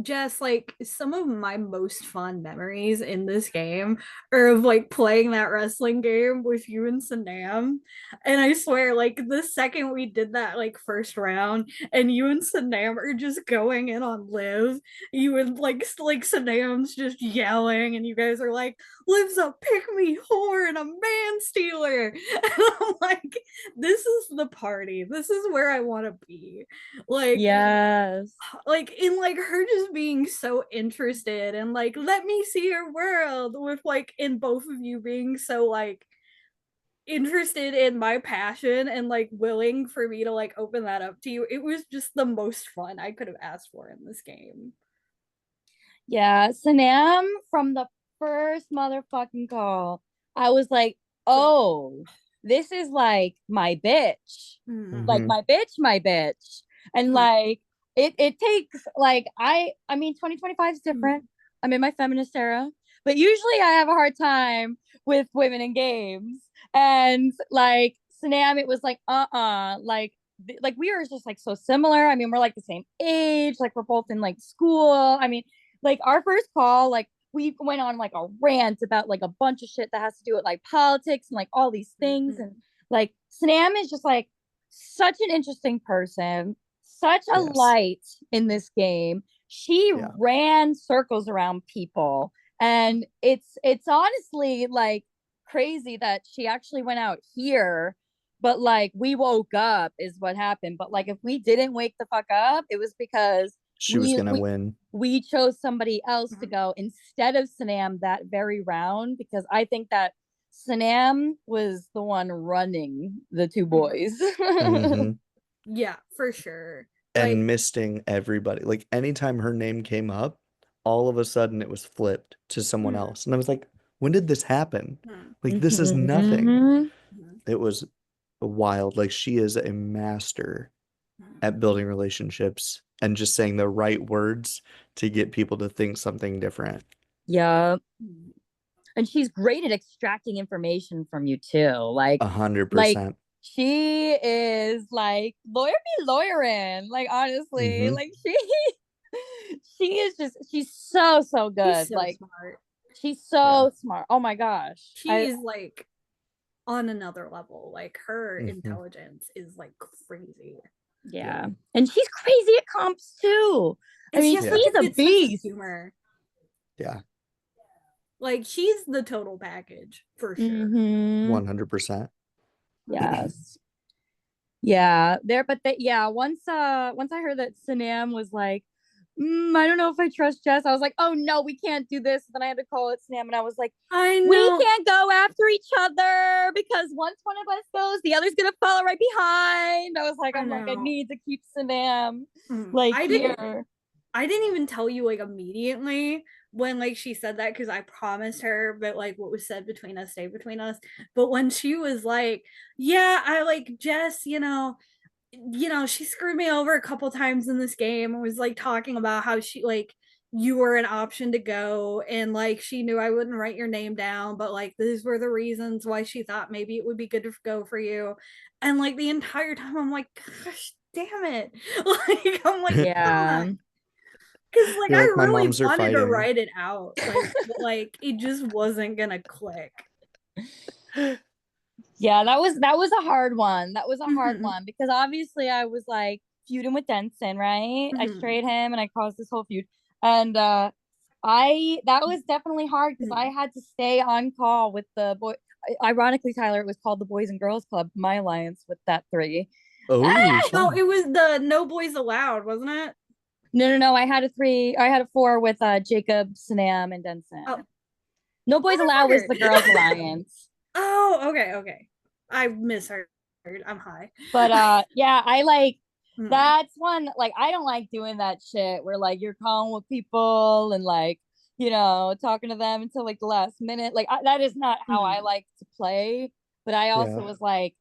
Jess, like some of my most fond memories in this game are of like playing that wrestling game with you and Sanam. And I swear, like the second we did that like first round and you and Sanam are just going in on Liv, you would like Sanam's just yelling and you guys are like, Liv's a pick me whore and a man stealer. And I'm like, this is the party. This is where I want to be. Like Yes. like in like her just being so interested and like let me see your world with like in both of you being so like interested in my passion and like willing for me to like open that up to you. It was just the most fun I could have asked for in this game. Yeah, Sanam from the first motherfucking call, I was like, oh, this is like my bitch. Like Mhm. my bitch. And like it takes like I mean 2025 is different. I'm in my feminist era, but usually I have a hard time with women in games. And like Sanam, it was like like we were just like so similar. I mean, we're like the same age, like we're both in like school. I mean, like our first call, like we went on like a rant about like a bunch of shit that has to do with like politics and like all these things. And like Snam is just like such an interesting person, such a Yes. light in this game. She Yeah. ran circles around people. And it's honestly like crazy that she actually went out here, but like we woke up is what happened. But like if we didn't wake the fuck up, it was because She was we gonna we win. we chose somebody else to go instead of Sanam that very round, because I think that Sanam was the one running the two boys. Hmm. Yeah, for sure. Like And misting everybody. Like anytime her name came up, all of a sudden it was flipped to someone else. And I was like, when did this happen? Like this is nothing. Mhm. It was wild. Like she is a master at building relationships and just saying the right words to get people to think something different. Yeah. And she's great at extracting information from you too. A hundred Like percent. she is like lawyer be lawyering. Like honestly, Mm-hmm. like she is just she's so she's good. so Like smart. she's Yeah. so smart. Oh my gosh. She is like on another level. Like her Mm-hmm. intelligence is like crazy. Yeah. And she's crazy at comps too. I And she mean, has such Yeah. she's a a good sense of beast. humor. Yeah. Like she's the total package for sure. Mm-hmm. 100%. Yes. Yeah. Yeah, once I heard that Sanam was like, I don't know if I trust Jess. I was like, oh no, we can't do this. Then I had to call it Sanam and I was like, I we know. can't go after each other because once one of us goes, the other's gonna follow right behind. I was like, I I know. need to keep Sanam like I didn't here. I didn't even tell you like immediately when like she said that because I promised her, but like what was said between us stayed between us. But when she was like, "Yeah, I like Jess," she screwed me over a couple times in this game and was like talking about how she like you were an option to go and like she knew I wouldn't write your name down, but like these were the reasons why she thought maybe it would be good to go for you. And like the entire time I'm like, gosh, damn it. Like I'm like, come Yeah. on. Because like You're I like, my really moms are wanted to fighting. write it out, like it just wasn't gonna click. Yeah, that was a hard one. That was a hard Mm-hmm. one because obviously I was like feuding with Denson, right? I Mm-hmm. strayed him and I caused this whole feud. And I that was definitely hard because I had to stay on call with the boy. Ironically, Tyler, it was called the Boys and Girls Club, my alliance with that three. Oh, No, fun. it was the no boys allowed, wasn't it? No. I had a four with Jacob, Sanam, and Denson. Oh, No Boys Allowed was motherfucker. the Girls Alliance. Oh, okay. I misheard. I'm high. But yeah, I like Hmm. that's one like I don't like doing that shit where like you're calling with people and like talking to them until like the last minute. Like that is not how I Hmm. like to play. But I also Yeah. was like,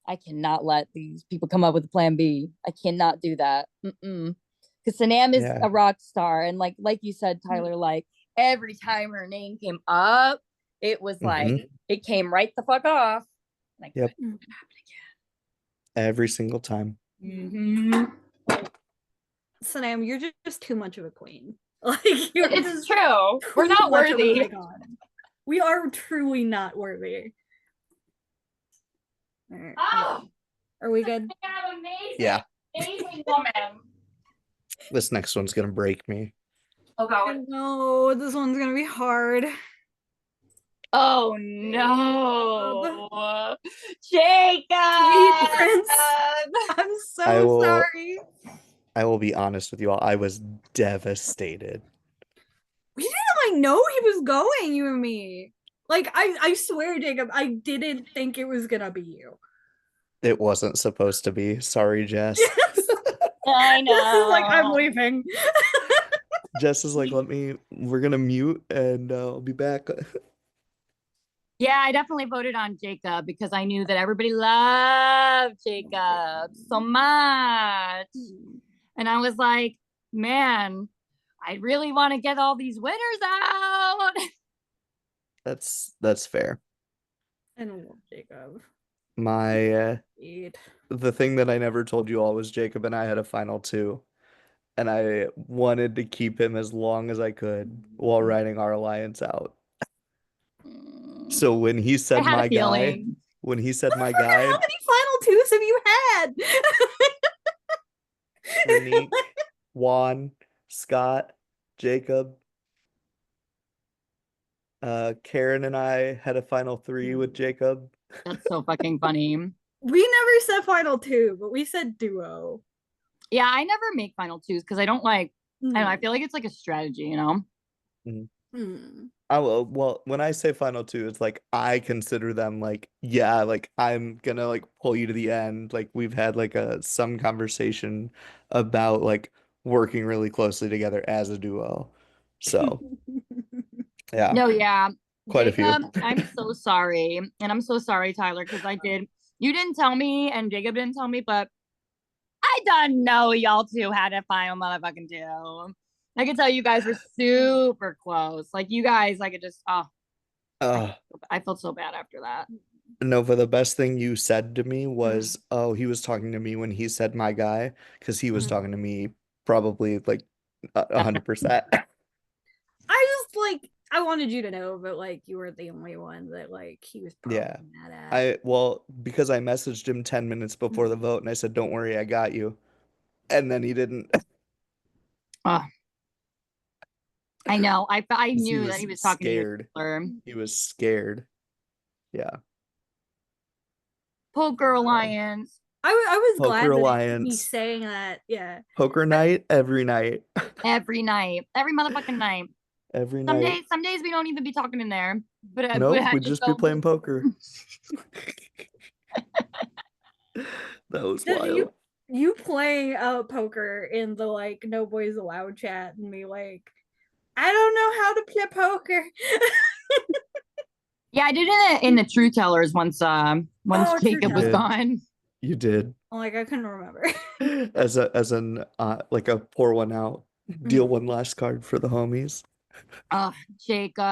I cannot let these people come up with a plan B. I cannot do that. Because Sanam is Yeah. a rock star, and like you said, Tyler, like every time her name came up, it was like Mm-hmm. it came right the fuck off. Like, Yep. it happen Every single time. again. Sam, you're just too much of a queen. Like you're It's just true. We're too not much of an worthy. icon. We are truly not worthy. All right. Oh, Are we good? I'm amazing. Yeah. Amazing woman. This next one's gonna break me. Oh I god. know this one's gonna be hard. Oh no. Jacob. Sweet Prince. I'm I so will sorry. I will be honest with you all. I was devastated. We didn't like know he was going, you and me. Like I swear, Jacob, I didn't think it was gonna be you. It wasn't supposed to be. Sorry, Jess. Yes. I This is like I'm know. leaving. Jess is like, we're gonna mute and I'll be back. Yeah, I definitely voted on Jacob because I knew that everybody loved Jacob so much. And I was like, man, I really want to get all these winners out. That's fair. I don't love Jacob. My Indeed. the thing that I never told you all was Jacob and I had a final two, and I wanted to keep him as long as I could while riding our alliance out. So when he I said had a my guy, feeling. when he said I my forgot guy, how many final twos have you had? Unique, Juan, Scott, Jacob, Karen and I had a final three with Jacob. That's so fucking funny. We never said final two, but we said duo. Yeah, I never make final twos because I don't like, I don't know, I Mm. feel like it's like a strategy, you know? Mm. Oh well, when I say final two, it's like I consider them like, yeah, like I'm gonna like pull you to the end. Like we've had like some conversation about like working really closely together as a duo. So yeah, No, yeah. quite a few. Jacob, I'm so sorry. And I'm so sorry, Tyler, because you didn't tell me and Jacob didn't tell me, but I don't know y'all two had a final motherfucking two. I could tell you guys were super close. Like you guys, I could just, Uh, I felt so bad after that. Nova, the best thing you said to me Mm. was, oh, he was talking to me when he said my guy, because he was Mm. talking to me probably like 100%. I just like I wanted you to know, but like you were the only one that like he was probably Yeah. mad at. Because I messaged him 10 minutes before the vote and I said, don't worry, I got you. And then he didn't. Oh, I know. I 'Cause he knew that was he was talking to you, scared. Tyler. He was scared. Yeah. Poker Alliance. I was Poker glad that it was me Alliance. saying that. Yeah. Poker night every night. Every night. Every motherfucking night. Every Some night. days, we don't even be talking in there. But Nope, I we'd just just be go. playing poker. That was Did wild. you play poker in the like no boys allowed chat and be like, I don't know how to play poker. Yeah, I did it in the True Tellers once. Once Oh, true Jacob was tellers. gone. You did. Like I couldn't remember. As an like a pour one out, deal one last card for the homies. Oh, Jacob.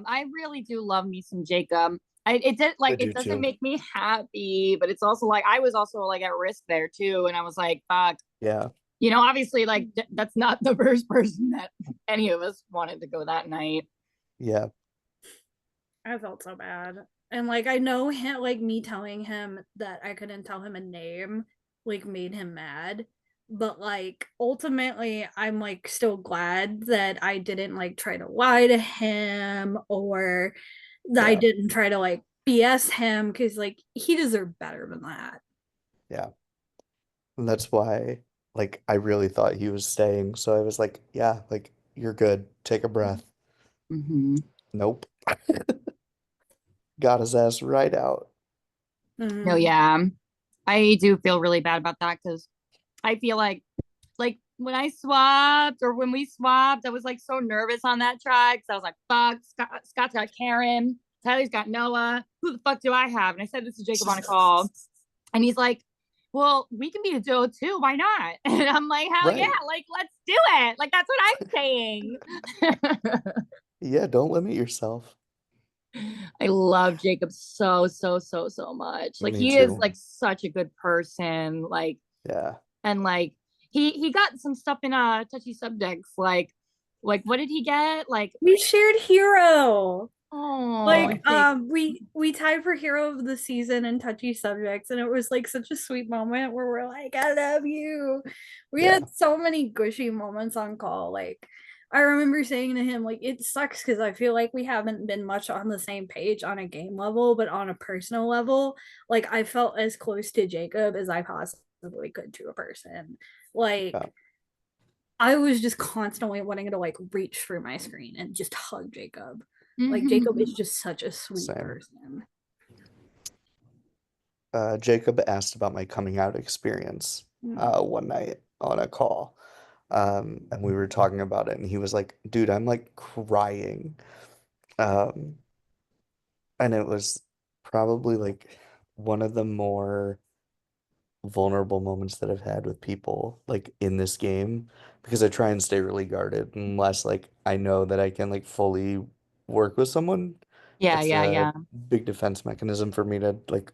I really do love me some Jacob. It did I like do it doesn't too. make me happy, but it's also like I was also like at risk there too, and I was like, fuck. Yeah. You know, obviously, like that's not the first person that any of us wanted to go that night. Yeah. I felt so bad. And like I know him like me telling him that I couldn't tell him a name like made him mad. But like ultimately I'm like still glad that I didn't like try to lie to him or that I Yeah. didn't try to like BS him because like he deserved better than that. Yeah. And that's why like I really thought he was staying. So I was like, yeah, like you're good. Take a breath. Mm-hmm. Nope. Got his ass right out. No, Mm-hmm. yeah, I do feel really bad about that because I feel like when I swapped or when we swapped, I was like so nervous on that track. So I was like, fuck, Scott's got Karen, Tyler's got Noah. Who the fuck do I have? And I said this to Jacob on a call, and he's like, well, we can be a duo too. Why not? And I'm like, hell yeah, Right. like let's do it. Like that's what I'm saying. Yeah, don't limit yourself. I love Jacob so, so, so, so much. Like Me he is too. like such a good person. Like Yeah. and like he got some stuff in touchy subjects, like what did he get? Like, We shared hero. oh, Like I think, we tied for hero of the season and touchy subjects, and it was like such a sweet moment where we're like, I love you. We Yeah. had so many gushy moments on call. Like I remember saying to him, like, it sucks because I feel like we haven't been much on the same page on a game level, but on a personal level, like I felt as close to Jacob as I possibly could to a person. Like Yeah. I was just constantly wanting to like reach through my screen and just hug Jacob. Like Jacob is mhm. just such a sweet Same. person. Jacob asked about my coming out experience Mm. one night on a call. And we were talking about it, and he was like, dude, I'm like crying. Um, and it was probably like one of the more vulnerable moments that I've had with people like in this game because I try and stay really guarded unless like I know that I can like fully work with someone. Yeah, It's yeah, a yeah. big defense mechanism for me to like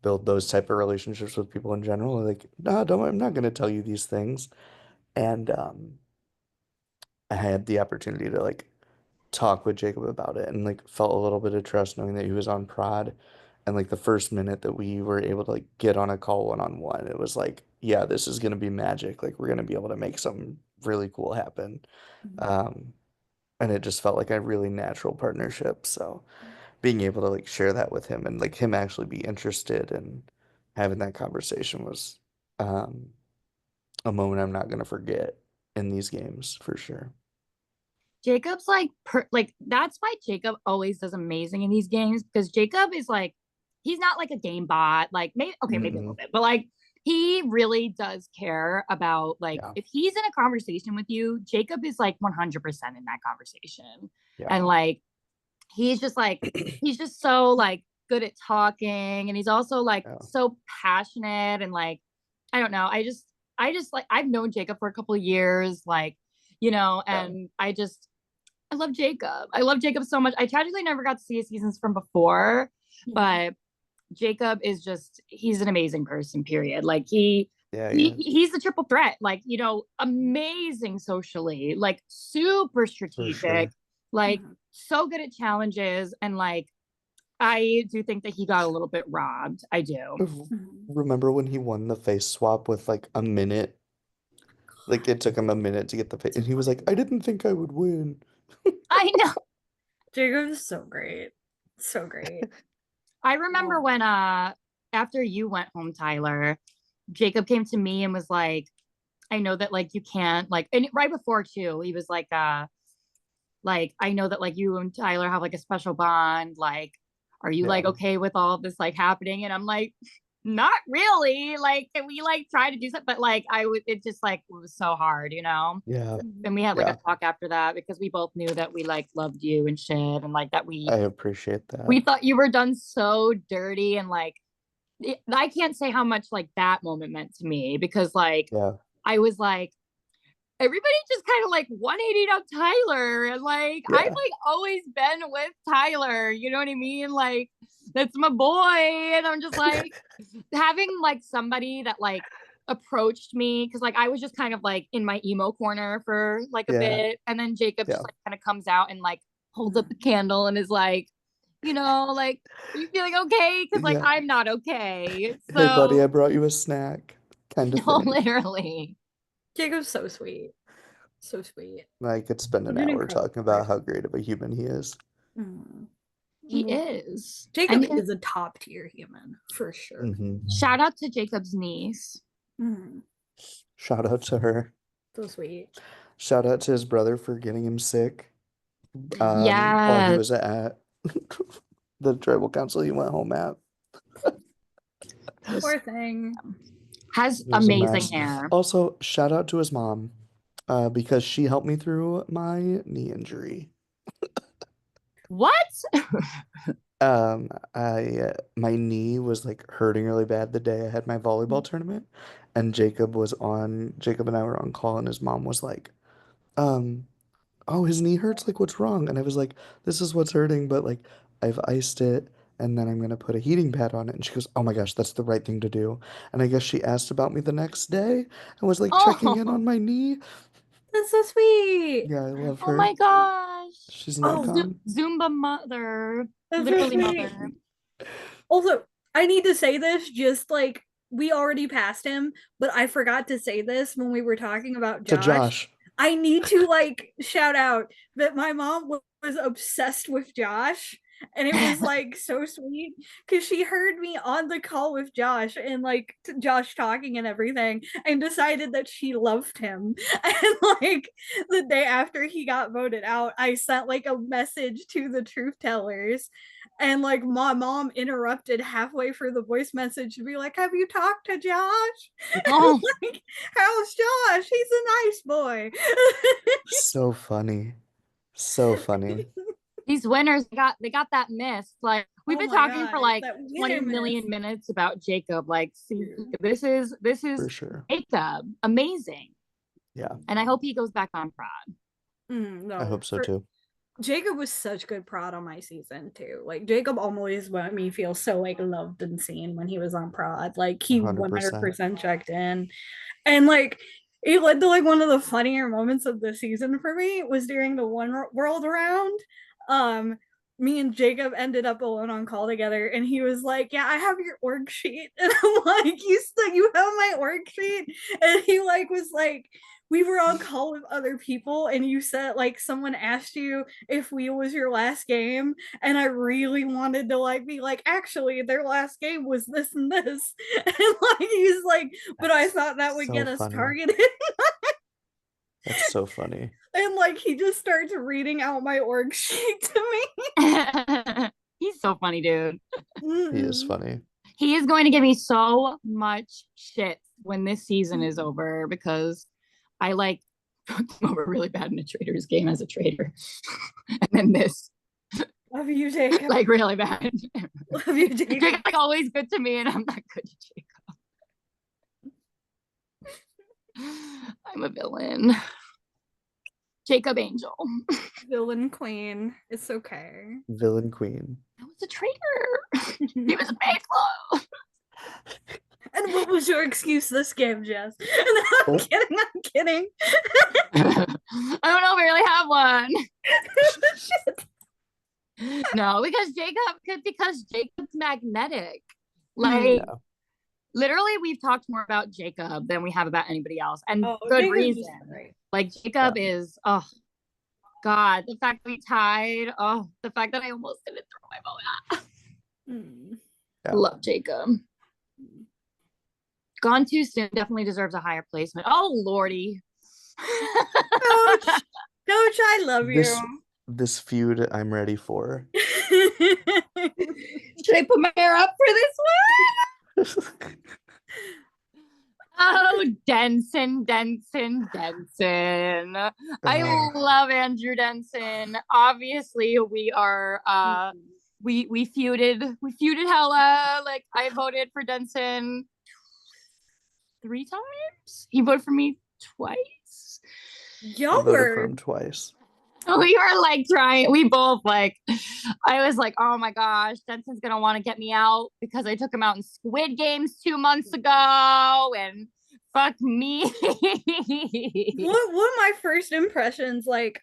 build those type of relationships with people in general. Like, no, don't, I'm not gonna tell you these things. And I had the opportunity to like talk with Jacob about it and like felt a little bit of trust knowing that he was on prod. And like the first minute that we were able to like get on a call one on one, it was like, yeah, this is gonna be magic. Like we're gonna be able to make something really cool happen. Um, and it just felt like a really natural partnership. So being able to like share that with him and like him actually be interested in having that conversation was um a moment I'm not gonna forget in these games for sure. Jacob's like that's why Jacob always does amazing in these games because Jacob is like he's not like a game bot. Like maybe okay, maybe a little Mm-mm. bit, but like he really does care about like Yeah, if he's in a conversation with you, Jacob is like 100% in that conversation. yeah, And like he's just like he's just so like good at talking and he's also like yeah, so passionate and like I don't know. I just like I've known Jacob for a couple of years like yeah, and I love Jacob. I love Jacob so much. I tragically never got to see his seasons from before, Yeah. but Jacob is just he's an amazing person, period. Like yeah, he is he's the triple threat, like, amazing socially, like super for strategic, sure. like Mhm. so good at challenges and like I do think that he got a little bit robbed. I do. Mhm. Remember when he won the face swap with like a minute? Like it took him a minute to get the face, and he was like, "I didn't think I would win." I know. Jacob is so great. So great. I remember Oh. when after you went home, Tyler, Jacob came to me and was like, I know that like you can't like and right before too, he was like I know that like you and Tyler have like a special bond. Like, are you Yeah, like okay with all of this like happening? And I'm like, not really. Like, can we like try to do something? But like I would it just like it was so hard. yeah, And we had like yeah. a talk after that because we both knew that we like loved you and shit and like that I appreciate that. we thought you were done so dirty and like I can't say how much like that moment meant to me because like Yeah, I was like everybody just kind of like 180 on Tyler and like I've yeah, like always been with Tyler, you know what I mean? Like that's my boy and I'm just like having like somebody that like approached me because like I was just kind of like in my emo corner for like a yeah, bit and then Jacob just yeah. like kind of comes out and like holds up the Mhm. candle and is like like are you feeling okay because like Yeah. I'm not okay Hey, buddy, I so brought you a snack, kind of no thing. literally Jacob's so sweet. So sweet. I could spend an Such an hour incredible talking about how person. great of a human he is. Mhm. he Well, is Jacob and is a top tier human for sure. Hmm. shout out to Jacob's niece. Mhm. Shout out to her. So sweet. Shout out to his brother for getting him sick. Mhm. While he Yes. was at the tribal council he went home at. Just Poor thing. has It was a amazing mess. hair. Also, shout out to his mom, because she helped me through my knee injury. What? My knee was like hurting really bad the day I had my volleyball tournament, and Jacob and I were on call, and his mom was like, um, "Oh, his knee hurts. Like, what's wrong?" And I was like, "This is what's hurting, but like, I've iced it. and then I'm gonna put a heating pad on it. And she goes, "Oh my gosh, that's the right thing to do." And I guess she asked about me the next day and was like checking in Oh, on my knee. That's so sweet. Yeah, I love oh her. my gosh. She's an Oh, icon. Zumba mother. that's so Literally sweet. mother. Also, I need to say this just like we already passed him, but I forgot to say this when we were talking about To Josh. Josh. I need to like shout out that my mom was obsessed with Josh. And it was like so sweet because she heard me on the call with Josh and like Josh talking and everything and decided that she loved him. And like the day after he got voted out, I sent like a message to the truth tellers and like my mom interrupted halfway through the voice message to be like, "Have you talked to Josh?" Oh, Like, how's Josh? He's a nice boy. So funny. So funny. these winners got that miss. Like we've Oh been my talking for god, like that 20 winner miss. million minutes about Jacob. Like, see, this is For sure. Jacob. Amazing. Yeah, And I hope he goes back on prod. I No, hope so too. Jacob was such good prod on my season too. Like Jacob always made me feel so like loved and seen when he was on prod. Like he 100%. 100% checked in. And like it led to like one of the funnier moments of the season for me was during the one world round. Um, me and Jacob ended up alone on call together, and he was like, "Yeah, I have your org sheet," and I'm like, you have my org sheet?" And he like was like, "We were on call with other people, and you said like someone asked you if we was your last game, and I really wanted to like be like, actually, their last game was this and this," and like he's like, "But I That's thought that would so get us funny. targeted." That's so funny. And like he just starts reading out my org sheet to He's so funny, dude. He is me. funny. He is going to give me so much shit when this season is over because I like fucked him over really bad in a trader's game as a trader. And then this, Love you, Jacob. like really bad. Love you, Jacob. Jacob's like always good to me, and I'm not good to Jacob. I'm a villain. Jacob Angel. Villain queen. It's okay. Villain queen. I was a traitor. He was faithful. And what was your excuse this game, Jess? I'm Oh. kidding. I'm kidding. I don't know if I really have one. No, because Jacob's magnetic. Like Yeah. literally, we've talked more about Jacob than we have about anybody else, and Oh, good Jacob's reason. just great. Like Jacob Yeah. is, oh God, the fact that we tied, oh, the fact that I almost didn't throw my vote out. Yeah. Love Jacob. Gone too soon definitely deserves a higher placement. Oh Lordy. Coach, Coach, I love This you. this feud I'm ready for. Should I put my hair up for this one? Oh, Denson. I love Andrew Denson. Obviously, we are we feuded hella. Like I voted for Denson 3 times. He voted for me twice. Y'all I voted for were him twice. We were like trying, we both like, I was like, oh my gosh, Denson's gonna want to get me out because I took him out in Squid Games 2 months ago and fuck me. one of my first impressions, like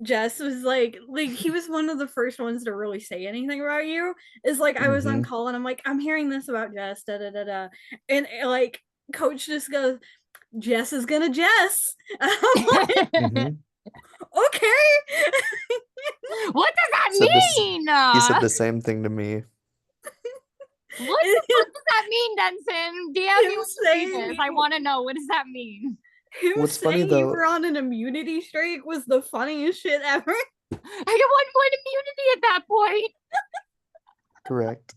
Jess was like he was one of the first ones to really say anything about you. Is like I was on Mhm. call and I'm like, I'm hearing this about Jess, da da da da, and like Coach just goes, Jess is gonna Jess. I'm like, Mhm. okay. What does that Said this. mean? He said the same thing to me. What the fuck does that mean, Denson? DM me Him when you see saying this. I want to know. What does that mean? him What's funny saying you though, were on an immunity streak was the funniest shit ever. I got 1 point immunity at that point. correct.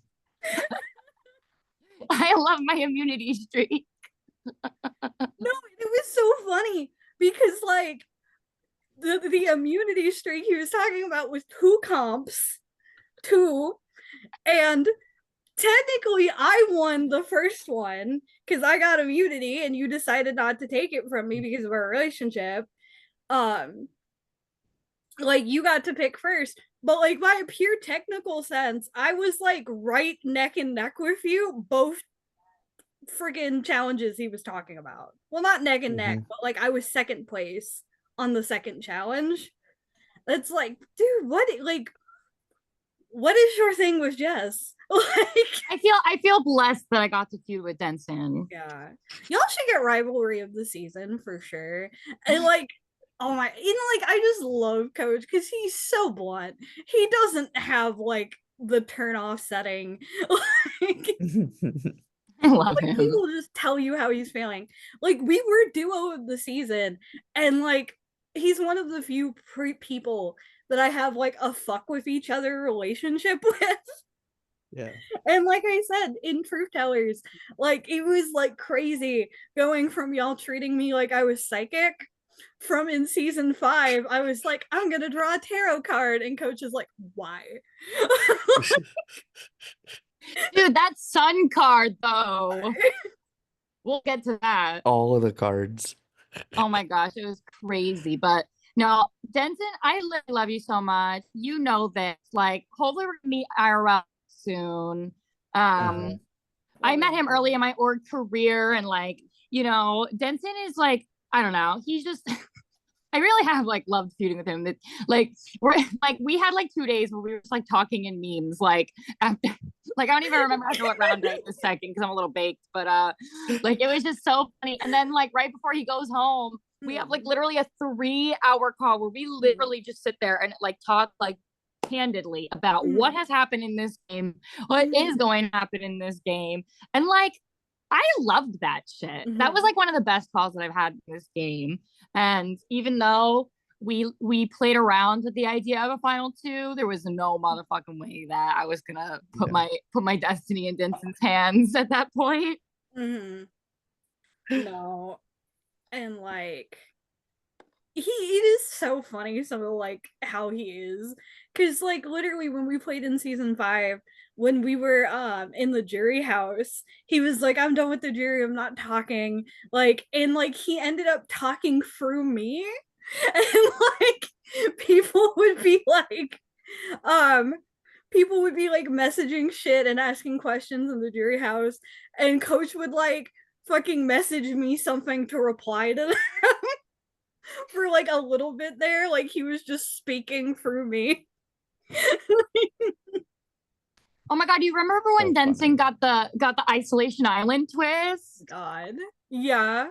I love my immunity streak. No, it was so funny because like the immunity streak he was talking about was 2 comps, 2, and technically I won the first one because I got immunity and you decided not to take it from me because of our relationship. Like you got to pick first, But like by a pure technical sense, I was like right neck and neck with you both friggin' challenges he was talking about. Well, not neck and neck, but like I was second place on the second challenge. It's like, dude, what is your thing with Jess? Like, I feel blessed that I got to feud with Denson. yeah, y'all should get rivalry of the season for sure. And like, oh my, like I just love Coach because he's so blunt. He doesn't have like the turn off setting. Like, I love like him. he will just tell you how he's feeling. Like we were duo of the season, and like he's one of the few people that I have like a fuck with each other relationship with. Yeah. And like I said, in Truth Tellers, like it was like crazy going from y'all treating me like I was psychic. From in season 5, I was like, I'm gonna draw a tarot card, and Coach is like, why? Dude, that sun card though. We'll get to that. All of the cards. Oh my gosh, it was crazy. But no, Denson, I love you so much. You know this. Like, hopefully we're gonna meet IRL soon. I met him early in my org career, and like, you know, Denson is like, I don't know, he's just I really have like loved feuding with him. That like we had like 2 days where we were just like talking in memes, like after like I don't even remember after what round it was second because I'm a little baked, but like it was just so funny. And then like right before he goes home, we have like literally a 3-hour call where we literally just sit there and like talk like candidly about what has happened in this game, what is going to happen in this game. And like I loved that shit. That was like one of the best calls that I've had in this game. And even though we played around with the idea of a final 2, there was no motherfucking way that I was gonna put my destiny in Denson's hands at that point. No. And like it is so funny some of like how he is, because like literally when we played in season 5, when we were in the jury house, he was like, I'm done with the jury, I'm not talking, like, and like he ended up talking through me. And like people would be like people would be like messaging shit and asking questions in the jury house, and Coach would like fucking message me something to reply to them. For like a little bit there, like he was just speaking through me. Oh my god, you remember when Denson got the Isolation Island twist? God. Yeah.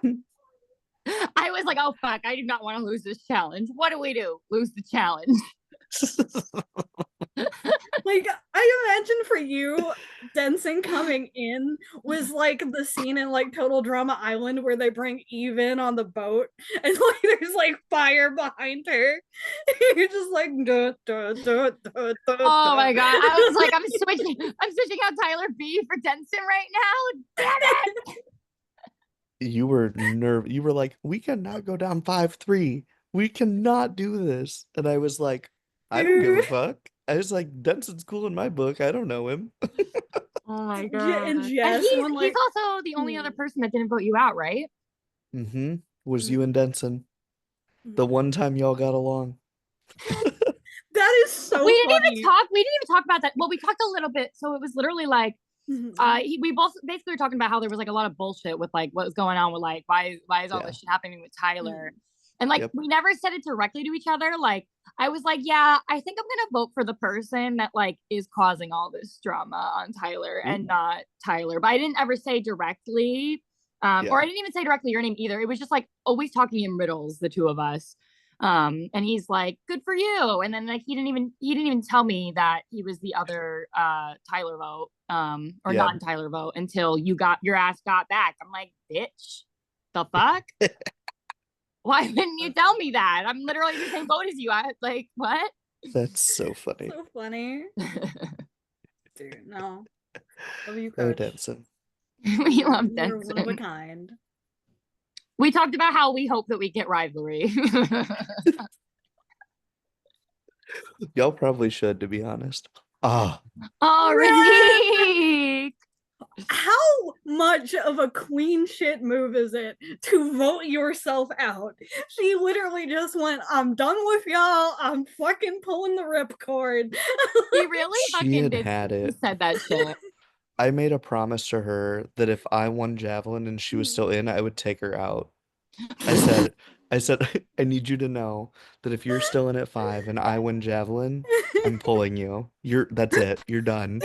I was like, oh fuck, I do not want to lose this challenge. What do we do? Lose the challenge. Like I imagine for you, Denson coming in was like the scene in like Total Drama Island where they bring Eve in on the boat and like there's like fire behind her. You're just like duh, duh, duh, duh, duh, oh my god. I was like, I'm switching out Tyler B for Denson right now. Damn it. You were you were like, we cannot go down 5-3. We cannot do this. And I was like, I don't give a fuck. I was like, Denson's cool in my book. I don't know him. Oh my god. And yes, he's also the only other person that didn't vote you out, right? Was you and Denson. The one time y'all got along. That is so we didn't funny. even talk about that. Well, we talked a little bit. So it was literally like we both basically were talking about how there was like a lot of bullshit with like what was going on with like why is all this shit happening with Tyler. And like we never said it directly to each other. Like I was like, yeah, I think I'm gonna vote for the person that like is causing all this drama on Tyler and not Tyler. But I didn't ever say directly, or I didn't even say directly your name either. It was just like always talking in riddles, the two of us. And he's like, good for you. And then like he didn't even tell me that he was the other Tyler vote, or non-Tyler vote until your ass got back. I'm like, bitch, the fuck? Why didn't you tell me that? I'm literally the same boat as you. I like, what? That's so funny. So funny. Dude, no. Love you, Oh, Coach. Denson. We love Denson. You're one of a kind. We talked about how we hope that we get rivalry. Y'all probably should, to be honest. Oh, Renique! how much of a queen shit move is it to vote yourself out? She literally just went, I'm done with y'all. I'm fucking pulling the ripcord. He really She fucking had did. had He it. said that shit. I made a promise to her that if I won javelin and she was still in, I would take her out. I said, I said, I need you to know that if you're still in at 5 and I win javelin, I'm pulling you. That's it. You're done.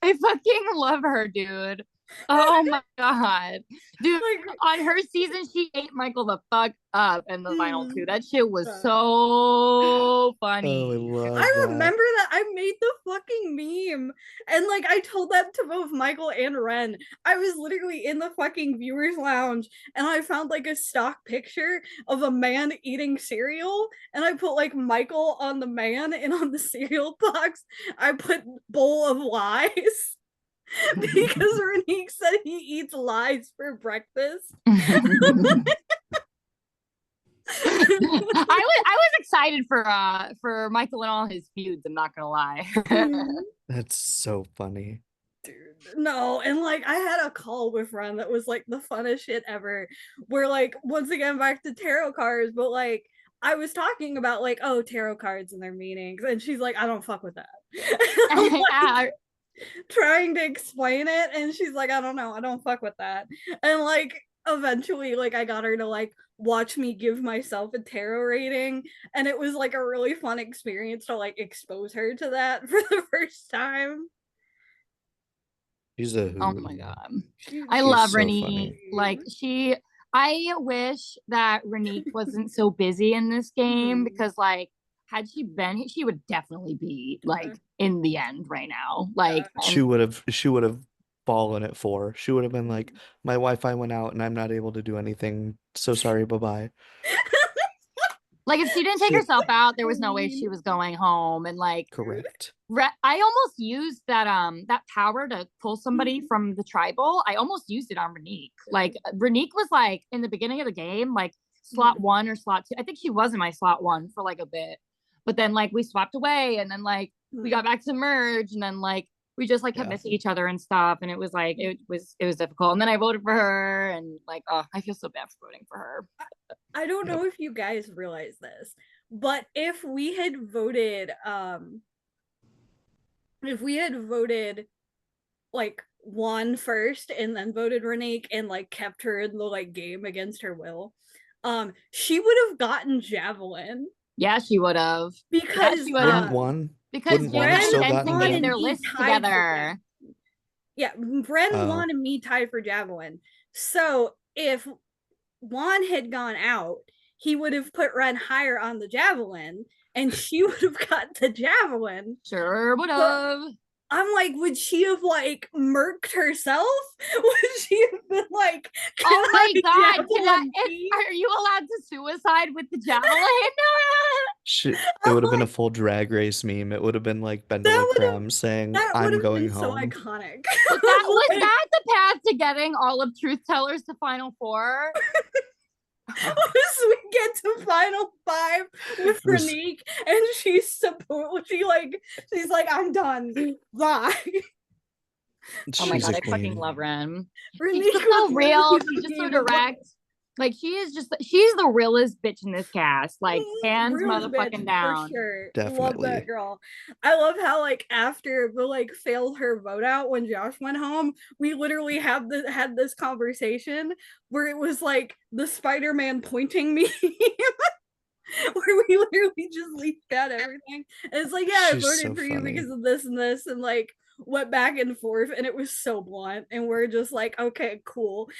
I fucking love her, dude. Oh my god. Dude, Like, on her season, she ate Michael the fuck up in the final two. That shit was uh, so Oh, I funny. love I that. remember that I made the fucking meme and like I told that to both Michael and Ren. I was literally in the fucking viewers lounge and I found like a stock picture of a man eating cereal and I put like Michael on the man and on the cereal box I put bowl of lies because Renique said he eats lies for breakfast. I was excited for Michael and all his feuds, I'm not gonna lie. That's so funny. Dude, no, and like I had a call with Ren that was like the funnest shit ever. Where like once again back to tarot cards, but like I was talking about like, oh, tarot cards and their meanings, and she's like, I don't fuck with that. I'm Yeah, like trying to explain it, and she's like, I don't know, I don't fuck with that. And like eventually, like I got her to like watch me give myself a tarot reading, and it was like a really fun experience to like expose her to that for the first time. She's a oh hoot. my god. She, I She's love so Renique. funny. Like I wish that Renique wasn't so busy in this game because like had she been, she would definitely be like in the end right now. Like, She and would have she would have fallen at 4. She would have been like, my Wi-Fi went out and I'm not able to do anything. So sorry, bye-bye. like if she didn't take She herself out, there was no way she was going home. And like correct. I almost used that power to pull somebody from the tribal. I almost used it on Renique. Like Renique was like in the beginning of the game, like slot 1 or slot 2. I think she was in my slot 1 for like a bit. But then like we swapped away and then like we got back to merge and then like we just like kept Yeah. missing each other and stuff. And it was like it was difficult. And then I voted for her and like, oh, I feel so bad for voting for her. I don't Yep. know if you guys realize this, but if we had voted like Juan first and then voted Renique and like kept her in the like game against her will, she would have gotten Javelin Yeah, she would have. Yeah, because she would have. Wouldn't one Because wouldn't one have Jen Bren, still and gotten Jensen Juan, made and their them? me list tied for together. Javelin. Yeah, Bren, Oh, Juan, and me tied for Javelin. So if Juan had gone out, he would have put Ren higher on the Javelin, and she would have got the Javelin. Sure would But have. I'm like, would she have like murked herself? Would she have been like, Oh my god, Javelin be? are you allowed to suicide with the javelin? it would have been a Oh, full Drag Race meme. It would have been like that Bendela would have Crumb saying, that would I'm have going been so home. iconic. Was Like, that the path to getting all of Truth Tellers to Final Four? as we get to final 5 with Was Renique, and she's like, I'm done. Bye. Oh my she's god, a I fucking queen. love Ren. She's Renique just was so real. literally She's the just so game of life. direct. Like she's the realest bitch in this cast. Like hands Real bitch motherfucking for down. sure. Love that Definitely. girl. I love how like after the like failed her vote out when Josh went home, we literally had this conversation where it was like the Spider-Man pointing me where we literally just leaked out everything. And it's like, yeah, I She's so voted for you because funny. of this and this, and like went back and forth, and it was so blunt. And we're just like, okay, cool.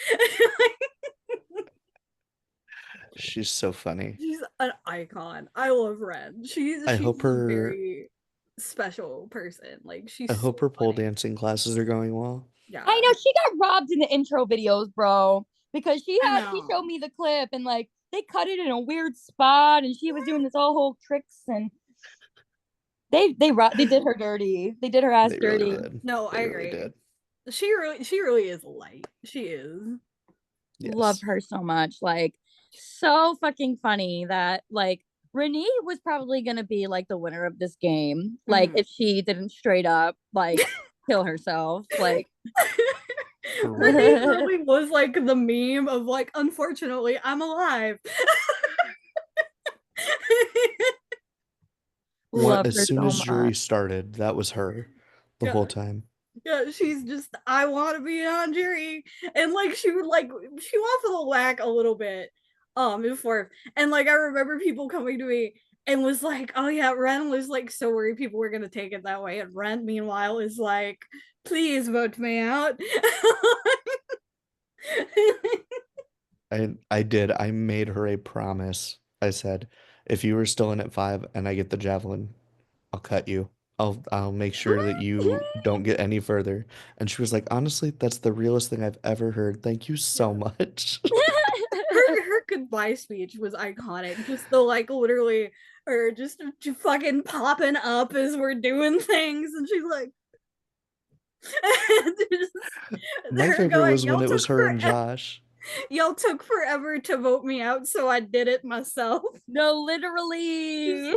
She's so funny. She's an icon. I love Ren. I She's hope a her very special person. Like I she's so hope her pole funny. dancing classes are going well. Yeah, I know she got robbed in the intro videos, bro. Because she I know. showed me the clip and like they cut it in a weird spot and she was doing this whole tricks and they did her dirty. They did her ass They really dirty. did. No, I They really agree. did. She really is light. She is. Love Yes. her so much. Like so fucking funny that like Renee was probably gonna be like the winner of this game. Like if she didn't straight up like kill herself. Like For Her name real. really was like the meme of like, unfortunately, I'm alive. Love As her soon so as jury much. started, that was her the Yeah. whole time. Yeah, she's just, I want to be on jury. And like she would like, she went for the whack a little bit before. And like I remember people coming to me and was like, oh yeah, Ren was like so worried people were gonna take it that way. And Ren meanwhile is like, please vote me out. I did. I made her a promise. I said, if you were still in at 5 and I get the javelin, I'll cut you. I'll make sure that you don't get any further. And she was like, honestly, that's the realest thing I've ever heard. Thank you so Yeah. much. Her goodbye speech was iconic. Just the like literally or just fucking popping up as we're doing things, and she's like, just, My her favorite going, was when it was her and Josh. y'all took forever to vote me out, so I did it myself. No, literally.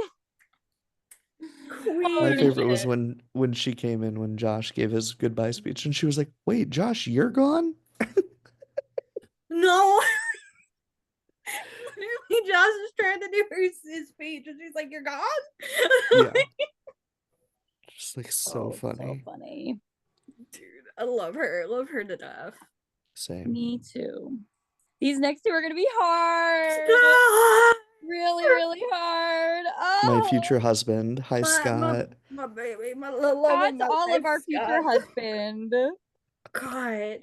My Holy Queen. favorite was shit. when she came in when Josh gave his goodbye speech and she was like, "Wait, Josh, you're gone?" No. Literally, Josh is trying to do his speech, and she's like, "You're gone." Yeah. Just like so Oh, so funny. funny. Dude, I love her to death. Same. Me too. These next two are gonna be hard. Stop! Really, really hard. My Oh, future husband. Hi, Scott. My baby, my little love of Scott's my all life, of our future Scott. husband. God,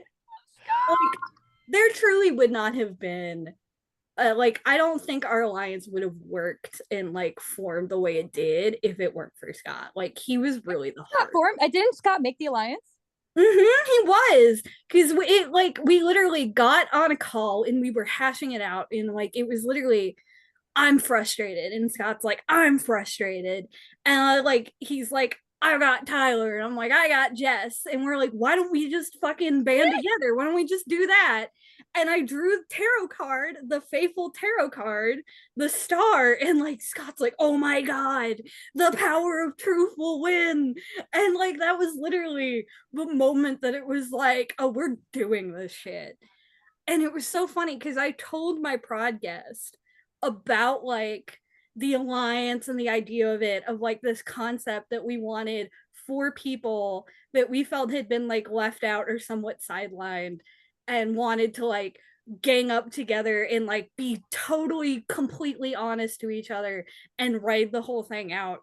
like there truly would not have been. Like I don't think our alliance would have worked and like formed the way it did if it weren't for Scott. Like he was really the Scott heart. form. Didn't Scott make the alliance? He was because it like we literally got on a call and we were hashing it out and like it was literally I'm frustrated. And Scott's like, I'm frustrated. And like, he's like, I got Tyler. And I'm like, I got Jess. And we're like, why don't we just fucking band together? Why don't we just do that? And I drew the tarot card, the faithful tarot card, the star. And like, Scott's like, oh my God, the power of truth will win. And like, that was literally the moment that it was like, oh, we're doing this shit. And it was so funny because I told my prod guest about like the alliance and the idea of it, of like this concept that we wanted for people that we felt had been like left out or somewhat sidelined and wanted to like gang up together and like be totally completely honest to each other and write the whole thing out.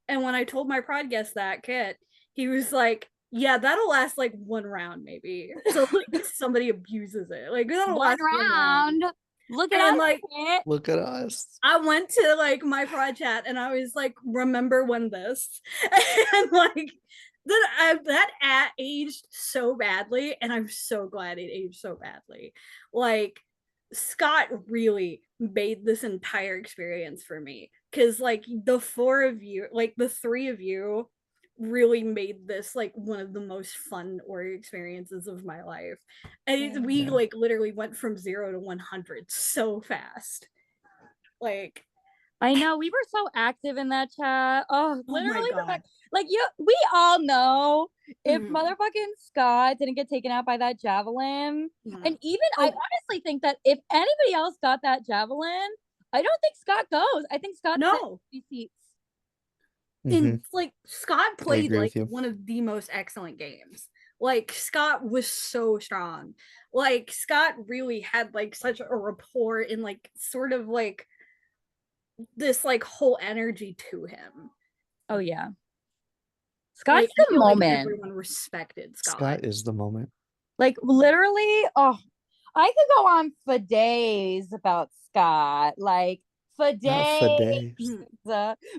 And when I told my prod guest that, Kit, he was like, yeah, that'll last like one round maybe. So like somebody abuses it. Like that'll One last one round. round. Look at And us. like Kit. Look at us. I went to like my prod chat and I was like, remember when this? And like that at aged so badly, and I'm so glad it aged so badly. Like Scott really made this entire experience for me because like the four of you, like the three of you, really made this like one of the most fun Ori experiences of my life. And we Yeah. like literally went from 0 to 100 so fast. Like, I know we were so active in that chat. Oh, oh my literally, God. like you. We all know if Mm. motherfucking Scott didn't get taken out by that javelin, Mm. and even I honestly think that if anybody else got that javelin, I don't think Scott goes. I think Scott No. seats. Mm-hmm. And like Scott I played agree like with you. one of the most excellent games. Like Scott was so strong. Like Scott really had like such a rapport and like sort of like this like whole energy to him. Oh yeah, Like Scott's I the feel like moment. everyone respected Scott. Scott is the moment. Like literally, oh, I could go on for days about Scott. Like for Not for days. days.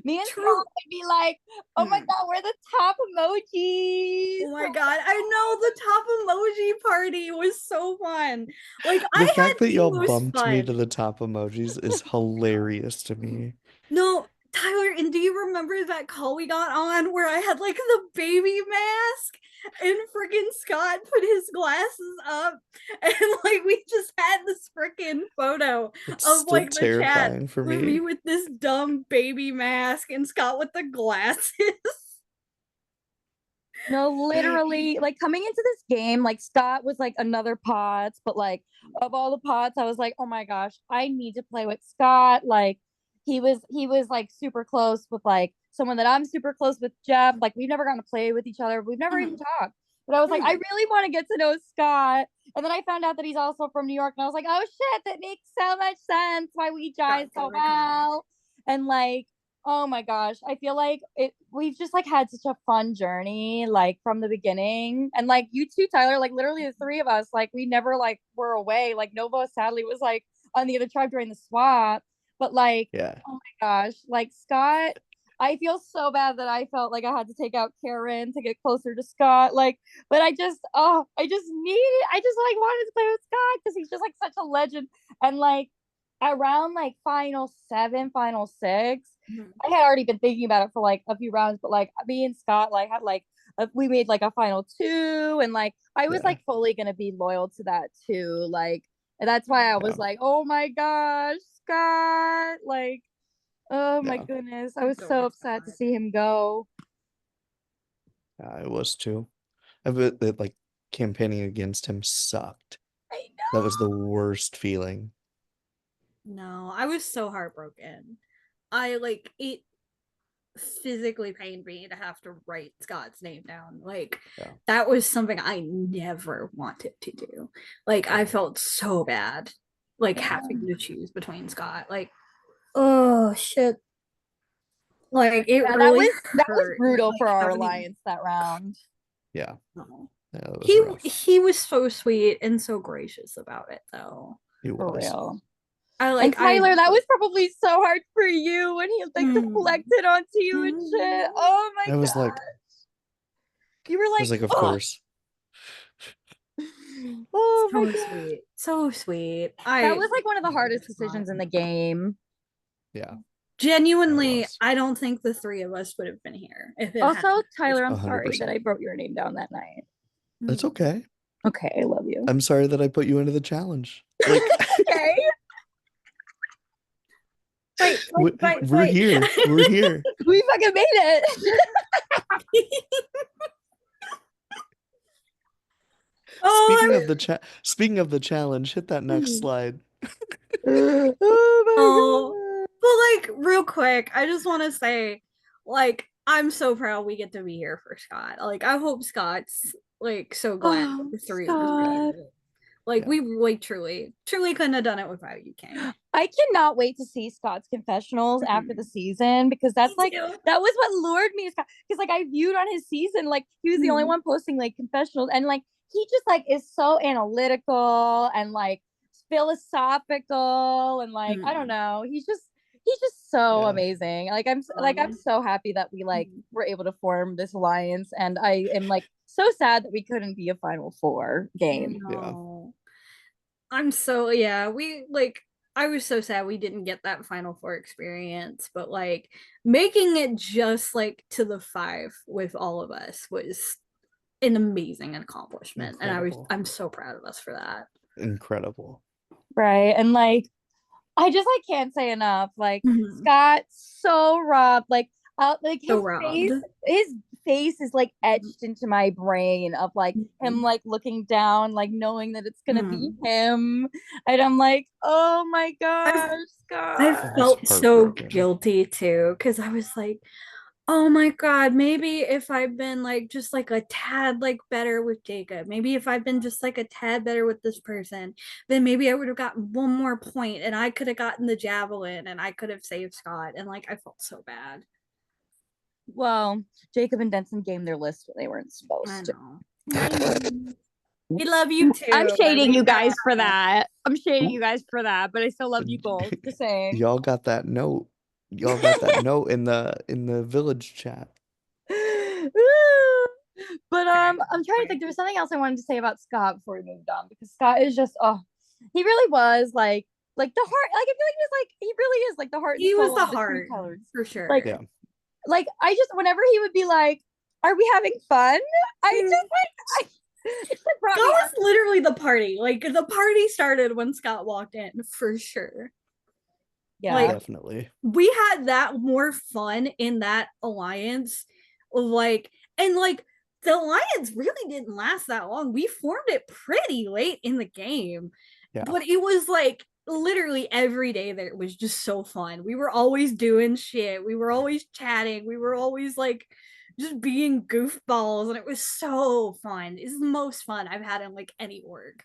Me and True. Scott would be like, oh my Mm. God, we're the top emojis. Oh my God, I know the top emoji party was so fun. Like I The had fact that the y'all most bumped me to fun. the top emojis is hilarious to me. No, Tyler, and do you remember that call we got on where I had like the baby mask and freaking Scott put his glasses up and like we just had this freaking photo It's of still like the chat terrifying for with me me. with this dumb baby mask and Scott with the glasses. No, literally, like coming into this game, like Scott was like another Potts, but like of all the Potts, I was like, oh my gosh, I need to play with Scott. Like he was like super close with like someone that I'm super close with, Jeff. Like we've never gotten to play with each other. We've never even Mhm. talked. But I was like, I Mhm. really want to get to know Scott. And then I found out that he's also from New York, and I was like, oh shit, that makes so much sense why we jive Got so totally connect. well. And like oh my gosh, I feel like we've just like had such a fun journey like from the beginning. And like you too, Tyler, like literally the three of us, like we never like were away. Like Nova sadly was like on the other tribe during the swap. But like, Yeah. oh my gosh, like Scott, I feel so bad that I felt like I had to take out Karen to get closer to Scott. Like, but I just like wanted to play with Scott because he's just like such a legend. And like around like final seven, final six, Mhm. I had already been thinking about it for like a few rounds, but like me and Scott like had like we made like a final two, and like I was Yeah. like fully gonna be loyal to that too. Like, and that's why I Yeah. was like, oh my gosh, Scott, like, oh my Yeah. goodness, I was so Adore upset to Scott. see him go. Yeah, I was too. I bet that like campaigning against him sucked. I That was know. the worst feeling. No, I was so heartbroken. I like it physically pained me to have to write Scott's name down. Like Yeah. that was something I never wanted to do. Like I Yeah. felt so bad like Yeah. having to choose between Scott. Like oh shit. Like it Yeah, really that was hurt brutal like for our having alliance that round. Yeah. no. Yeah, that was He rough. he was so sweet and so gracious about it though. He For was. real. I And like I Tyler, that was probably so hard for you when he like mm, deflected onto you and mm, shit. Oh my I was like, god. You were I was like, like, of oh, course. oh my so god. sweet. So sweet. That I was like one of the love hardest Scott. decisions in the game. Yeah, that Genuinely, was I don't think the three of us would have been here if it hadn't Also, been for Tyler, I'm a Scott. hundred sorry that percent. I wrote your name down that night. That's Mm. okay. Okay, I love you. I'm sorry that I put you into the challenge. Like, Okay. Fight, we- fight, fight, we're fight. here. We're here. We fucking made it. Speaking oh, of the speaking of the challenge, hit that next I'm slide. Oh oh, my but like real quick, I just want to say, like, I'm so proud we get to be here for Scott. Like, I hope Scott's like so glad that god. Oh, the three of us made Scott. it. Like, Yeah. we like truly, truly couldn't have done it without you, King. I cannot wait to see Scott's confessionals after the Mhm. season because Me that's like too. that was what lured me because like I viewed on his season like he was the only Mhm. one posting like confessionals and like he just like is so analytical and like philosophical and like I don't Mhm. know he's just so Yeah. amazing like I'm so happy that we like Mhm. were able to form this alliance and I am like so sad that we couldn't be a final four game. Yeah. No. I'm so yeah, we like I was so sad we didn't get that Final Four experience, but like making it just like to the five with all of us was an amazing accomplishment. And Incredible. I'm so proud of us for that. Incredible. Right. And like I just like can't say enough. Like Mhm. Scott, so robbed. Like So robbed. his face is like etched into my brain of like him Mhm. like looking down, like knowing that it's gonna be Mhm. him. And I'm like, oh my I've gosh, I Scott. I was felt so heartbroken. guilty too, because I was like, oh my God, maybe if I'd been like just like a tad like better with Jacob, maybe if I'd been just like a tad better with this person, then maybe I would have gotten one more point and I could have gotten the javelin and I could have saved Scott. And like I felt so bad. Well, Jacob and Denson gamed their list when they weren't I supposed to. know. I know. We love you I'm too, but shading we you guys for know. that. I'm shading Ooh, you guys for that, but I still love you both. Just saying. y'all got that note. Y'all got that note in the village chat. But Okay. I'm trying to Okay. think. There was something else I wanted to say about Scott before we moved on because Scott is just he really was like the heart. Like I feel like he was like he really is like the heart and He was soul the of the True heart Colors. for Like sure. Yeah. I just whenever he would be like, "Are we having fun?" I Mm. just like it just brought Scott me was literally the party. Like the party started when Scott walked in for sure. yeah. Like Definitely. we had that more fun in that alliance. Like and like the alliance really didn't last that long. We formed it pretty late in the game, Yeah. but it was like literally every day there was just so fun. We were always doing shit. We were always chatting. We were always like just being goofballs, and it was so fun. It's the most fun I've had in like any org.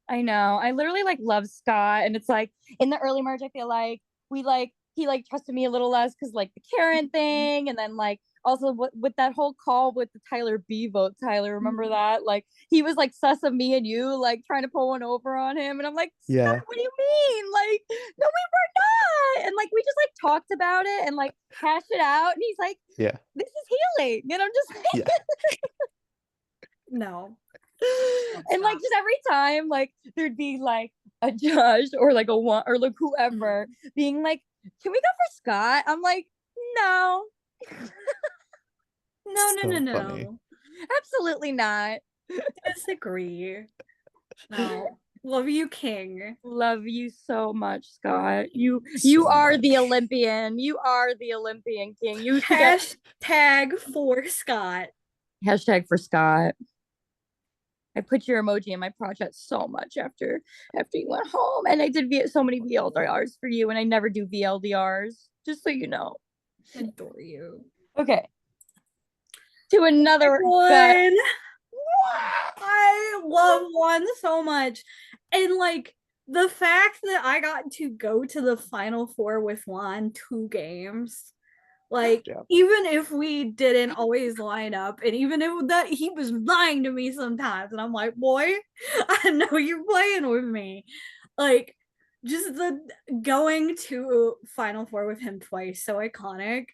I know. I literally like love Scott, and it's like in the early merge, I feel like we like he like trusted me a little less because like the Karen thing, and then like also with that whole call with the Tyler B vote. Tyler, remember that? Like he was like sus of me and you, like trying to pull one over on him, and I'm like, Scott, Yeah. what do you mean? Like, no, we were not. And like we just like talked about it and like hashed it out, and he's like, Yeah. this is healing, and I'm just like, Yeah. No. and like just every time like there'd be like a judge or like a one or like whoever being like, can we go for Scott? I'm like, no. No, So funny. no. Absolutely not. Disagree. No. Love you, King. Love you so much, Scott. You So are the much. Olympian. You are the Olympian King. You should get Hashtag for Scott. hashtag for Scott. I put your emoji in my project so much after you went home, and I did so many VLDRs for you, and I never do VLDRs. Just so you know. Adore you. Okay. To another One. I love one so much. And like the fact that I got to go to the final four with Juan 2 games, like Yeah. even if we didn't always line up, and even if that he was lying to me sometimes, and I'm like, boy, I know you're playing with me. Like just the going to final four with him twice, so iconic,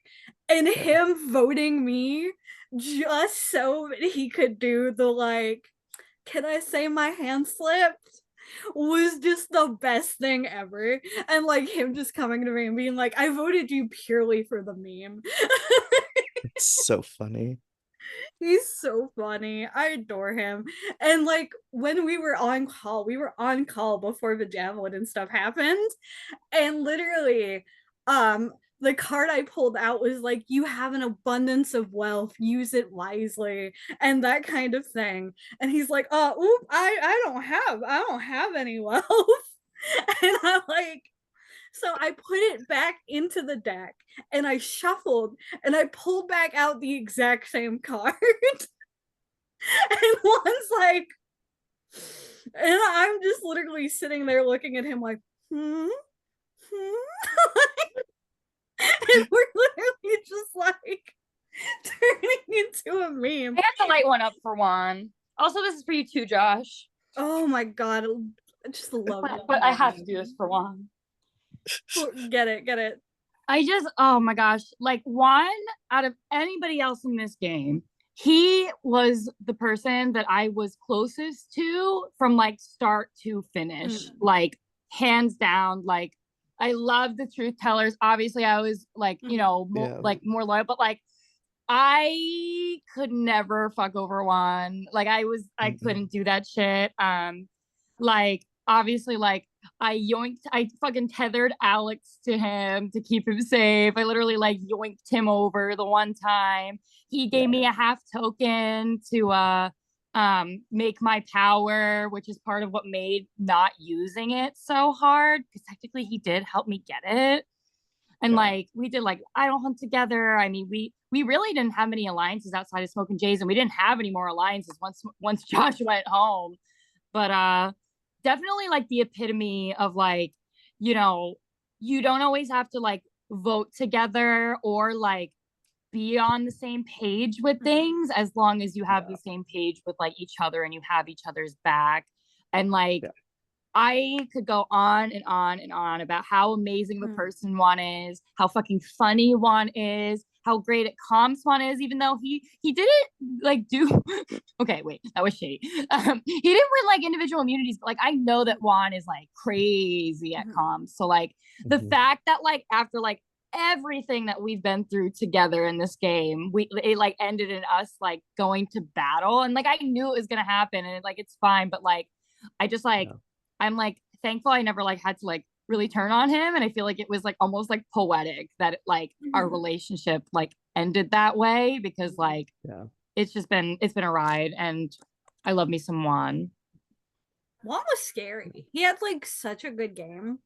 and Yeah. him voting me just so that he could do the like, can I say my hand slipped, was just the best thing ever. And like him just coming to me and being like, I voted you purely for the meme. It's so funny. He's so funny. I adore him. And like when we were on call before the javelin and stuff happened. And literally, the card I pulled out was like, you have an abundance of wealth, use it wisely, and that kind of thing. And he's like, oop, I don't have any wealth. And I'm like, so I put it back into the deck and I shuffled and I pulled back out the exact same card. And one's like, and I'm just literally sitting there looking at him like, hmm. And we're literally just like turning into a meme. I had to light one up for Juan. Also, this is for you too, Josh. Oh my god, I just love it. But I have to do this for Juan. Get it. I just, oh my gosh, like Juan, out of anybody else in this game, he was the person that I was closest to from like start to finish, like hands down. Like I love the truth tellers. Obviously, I was like, you know, like more loyal, but like I could never fuck over Juan. Like I couldn't do that shit. Like obviously, like I fucking tethered Alex to him to keep him safe. I literally like yoinked him over the one time. He gave me a half token to make my power, which is part of what made not using it so hard, because technically he did help me get it. And like we did like Idle Hunt together. I mean, we really didn't have many alliances outside of Smoke and Jays, and we didn't have any more alliances once Josh went home. But definitely like the epitome of like, you know, you don't always have to like vote together or like be on the same page with things, as long as you have the same page with like each other and you have each other's back. And like I could go on and on and on about how amazing the person Juan is, how fucking funny Juan is, how great at comms Juan is, even though he didn't like do okay, wait, that was shady. He didn't win like individual immunities, but like I know that Juan is like crazy at comms. So like the fact that like after like everything that we've been through together in this game, it like ended in us like going to battle, and like I knew it was gonna happen, and like it's fine, but like I just like I'm like thankful I never like had to like really turn on him, and I feel like it was like almost like poetic that like our relationship like ended that way, because like it's been a ride, and I love me some Juan. Juan was scary. He had like such a good game.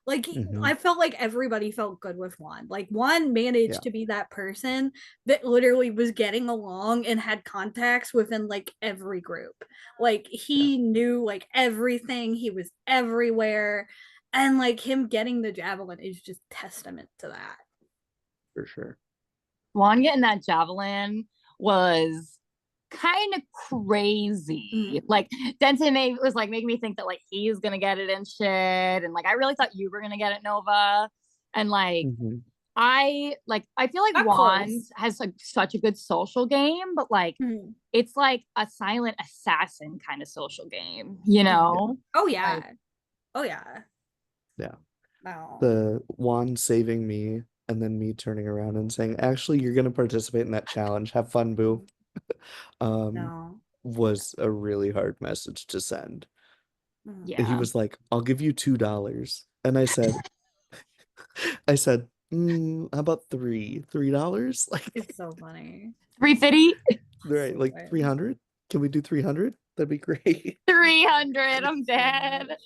Like Hmm. I felt like everybody felt good with Juan. Like Juan Yeah, managed to be that person that literally was getting along and had contacts within like every group. Like yeah, he knew like everything. He was everywhere. And like him getting the javelin is just testament to that. for sure. Juan getting that javelin was kind of crazy. Mm. Like Denton was like making me think that like he's gonna get it and shit, and like I really thought you were gonna get it, Nova, and like Hmm. I feel like Got Juan close. has like such a good social game, but like Mm. it's like a silent assassin kind of social game, you Mm. know? Oh Like yeah. Oh yeah. Yeah. No. The one saving me and then me turning around and saying, "Actually, you're gonna participate in that challenge. Have fun, boo." Um, No. was a really hard message to send. And he yeah. was like, "I'll give you $2." And how about $3? Like, It's so funny. 350, right, So like good. 300? Can we do 300? That'd be great. 300. I'm So dead. much.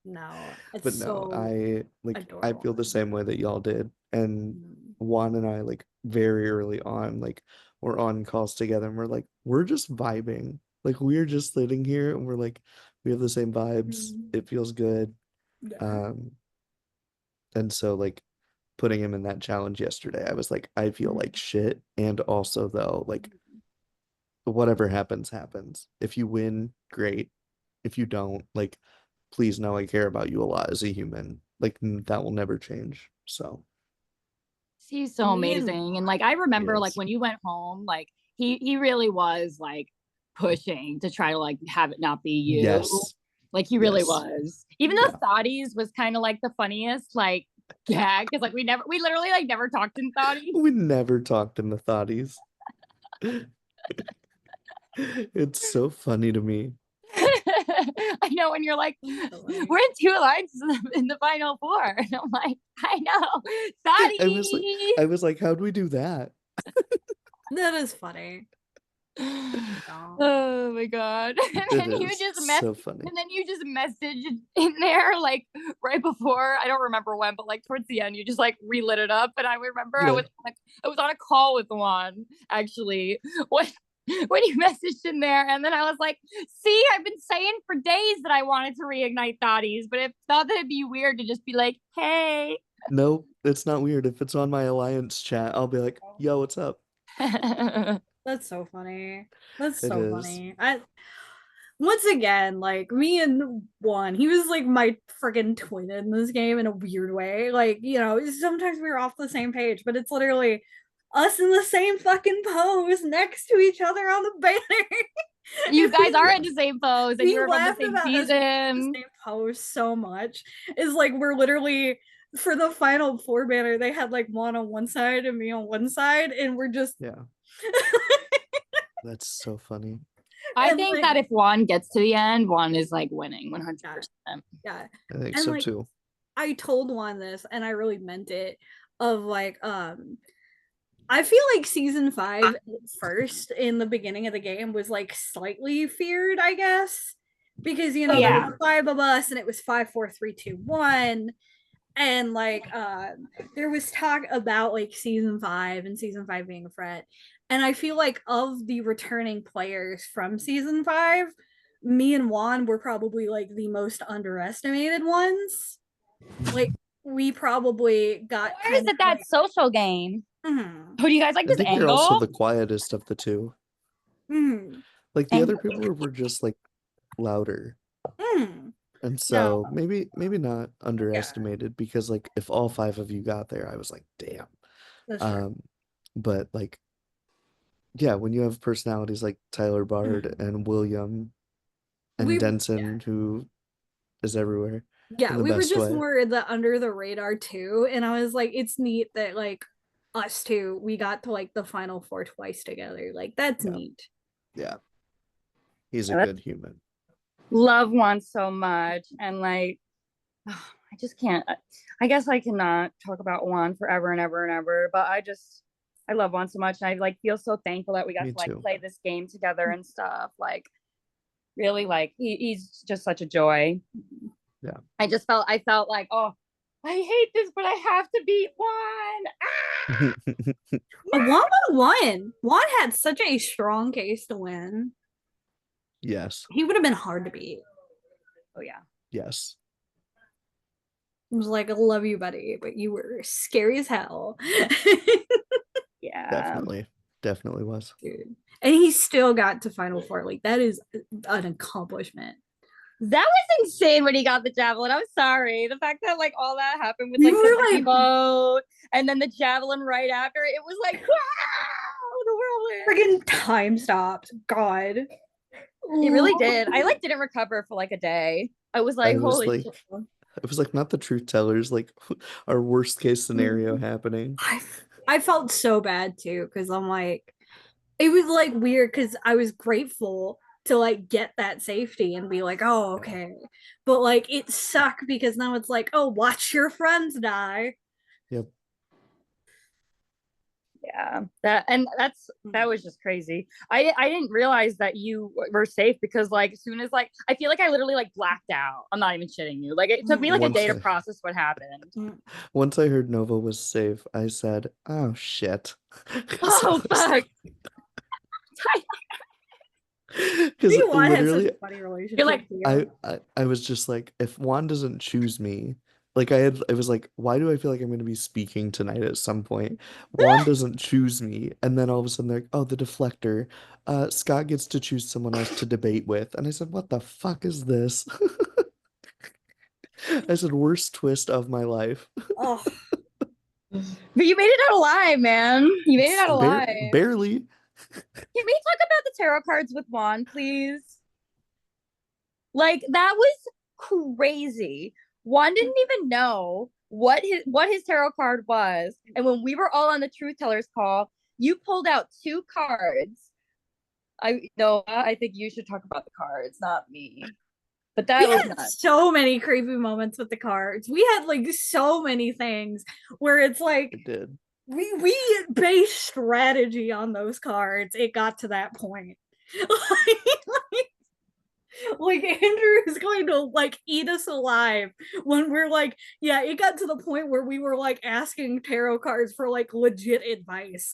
No, it's But no, so I adorable. feel the same way that y'all did. And Mm. Juan and I like very early on, like we're on calls together and we're like, we're just vibing. Like we're just sitting here and we're like, we have the same vibes. Mm. It feels good. Yeah. Um, and so like putting him in that challenge yesterday, I was like, I feel like Mm. shit. And also though, like whatever happens, happens. If you win, great. If you don't, like, please know I care about you a lot as a human. Like, that will never change. So, He's so Me and amazing. And like I remember like yes. when you went home, like he really was like pushing to try to like have it not be you. Yes. Like he really Yes. was. Even Yeah. though Thotties was kind of like the funniest like gag, because like we literally like never talked in Thotties. We never talked in the thoughties. It's so funny to me. I know when you're like, so funny. we're in two lines in the final four. And I'm like, I know. I was like, Thotties. how'd we do that? That is funny. No. Oh my god. It is so funny. And then you just messaged in there like right before, I don't remember when, but like towards the end you just like relit it up. And I remember Yeah. I was on a call with Juan actually when when you messaged in there, and then I was like, see, I've been saying for days that I wanted to reignite thotties, but I thought that it'd be weird to just be like, hey. Nope, it's not weird. If it's on my alliance chat, I'll be like, yo, what's up? That's so funny. That's It so is. funny. I once again, like me and Juan, he was like my freaking twin in this game in a weird way. Like, sometimes we were off the same page, but it's literally us in the same fucking pose next to each other on the banner. You guys are in Yeah. the same pose and We you were from the laughed same about us being in the season. same pose so much. Is like we're literally for the final four banner, they had like Juan on one side and me on one side, and we're just Yeah. That's so funny. I and think like that if Juan gets to the end, Juan is like winning yeah, 100%. yeah. I think And so like too. I told Juan this and I really meant it of like I feel like season five first in the beginning of the game was like slightly feared, I guess. Because Oh there yeah. was five of us and it was 5 4 3 2 1. And like there was talk about like season 5 being a threat. And I feel like of the returning players from season 5, me and Juan were probably like the most underestimated ones. Like we probably got Or is kind of it that like social game? mm-hmm, Oh, do you guys like I this think you're also angle? the quietest of the two. mm-hmm, Like the other Angle. people were just like louder. mm-hmm. And No, so maybe not yeah, underestimated because like if all five of you got there, I was like, damn. that's true. Um, but like yeah, when you have personalities like Tyler Bard Mm. and William and We Denson, who is everywhere in yeah, the we were best just way. more the under the radar too, and I was like, it's neat that like us two, we got to like the final four twice together. Like that's Yeah, neat. yeah. He's a I good human. love Juan so much. And like, I just can't. I guess I cannot talk about Juan forever and ever and ever, but I just, I love Juan so much, and I like feel so thankful that we got Me to like too. play this game together and stuff. Like really, like he's just such a joy. Yeah. I felt like, oh, I hate this, but I have to beat Juan. Juan would have won. Juan had such a strong case to win. Yes. He would have been hard to beat. Oh yeah. Yes. It was like, I love you, buddy, but you were scary as hell. Yeah. Definitely. Definitely was. Dude. And he still got to Final Four. Like, that is an accomplishment. That was insane when he got the javelin. I'm sorry. The fact that like all that happened with You like were the like boat and then the javelin right after, it was like, wow, the whirlwind. friggin' time stopped. God. It really did. I like didn't recover for like a day. I was I like, was holy like, shit. it was like not the truth tellers, like our worst case scenario happening. I felt so bad too, because I'm like, it was like weird because I was grateful to like get that safety and be like, oh, okay. But like it sucked because now it's like, oh, watch your friends die. Yep. Yeah. That was just crazy. I didn't realize that you were safe because like as soon as like I feel like I literally like blacked out. I'm not even shitting you. Like it took me like a Once day to I process what happened. once I heard Nova was safe, I said, "Oh shit." 'Cause I Oh was fuck. because Me and Juan had such literally a funny relationship. You're like, I was just like, if Juan doesn't choose me, like I was like, why do I feel like I'm going to be speaking tonight at some point? Juan doesn't choose me, and then all of a sudden they're like, oh, the deflector. Scott gets to choose someone else to debate with, and I said, what the fuck is this? I said, worst twist of my life. Oh, but you made it out alive, man. You made it out alive. Barely. Can we talk about the tarot cards with Juan, please? Like that was crazy. Juan didn't even know what his tarot card was, and when we were all on the truth tellers call, you pulled out two cards. I think you should talk about the cards, not me. But that we was had nuts. so many creepy moments with the cards. We had like so many things where it's like It did. we based strategy on those cards. It got to that point. Like Andrew is going to like eat us alive when we're like, yeah, it got to the point where we were like asking tarot cards for like legit advice.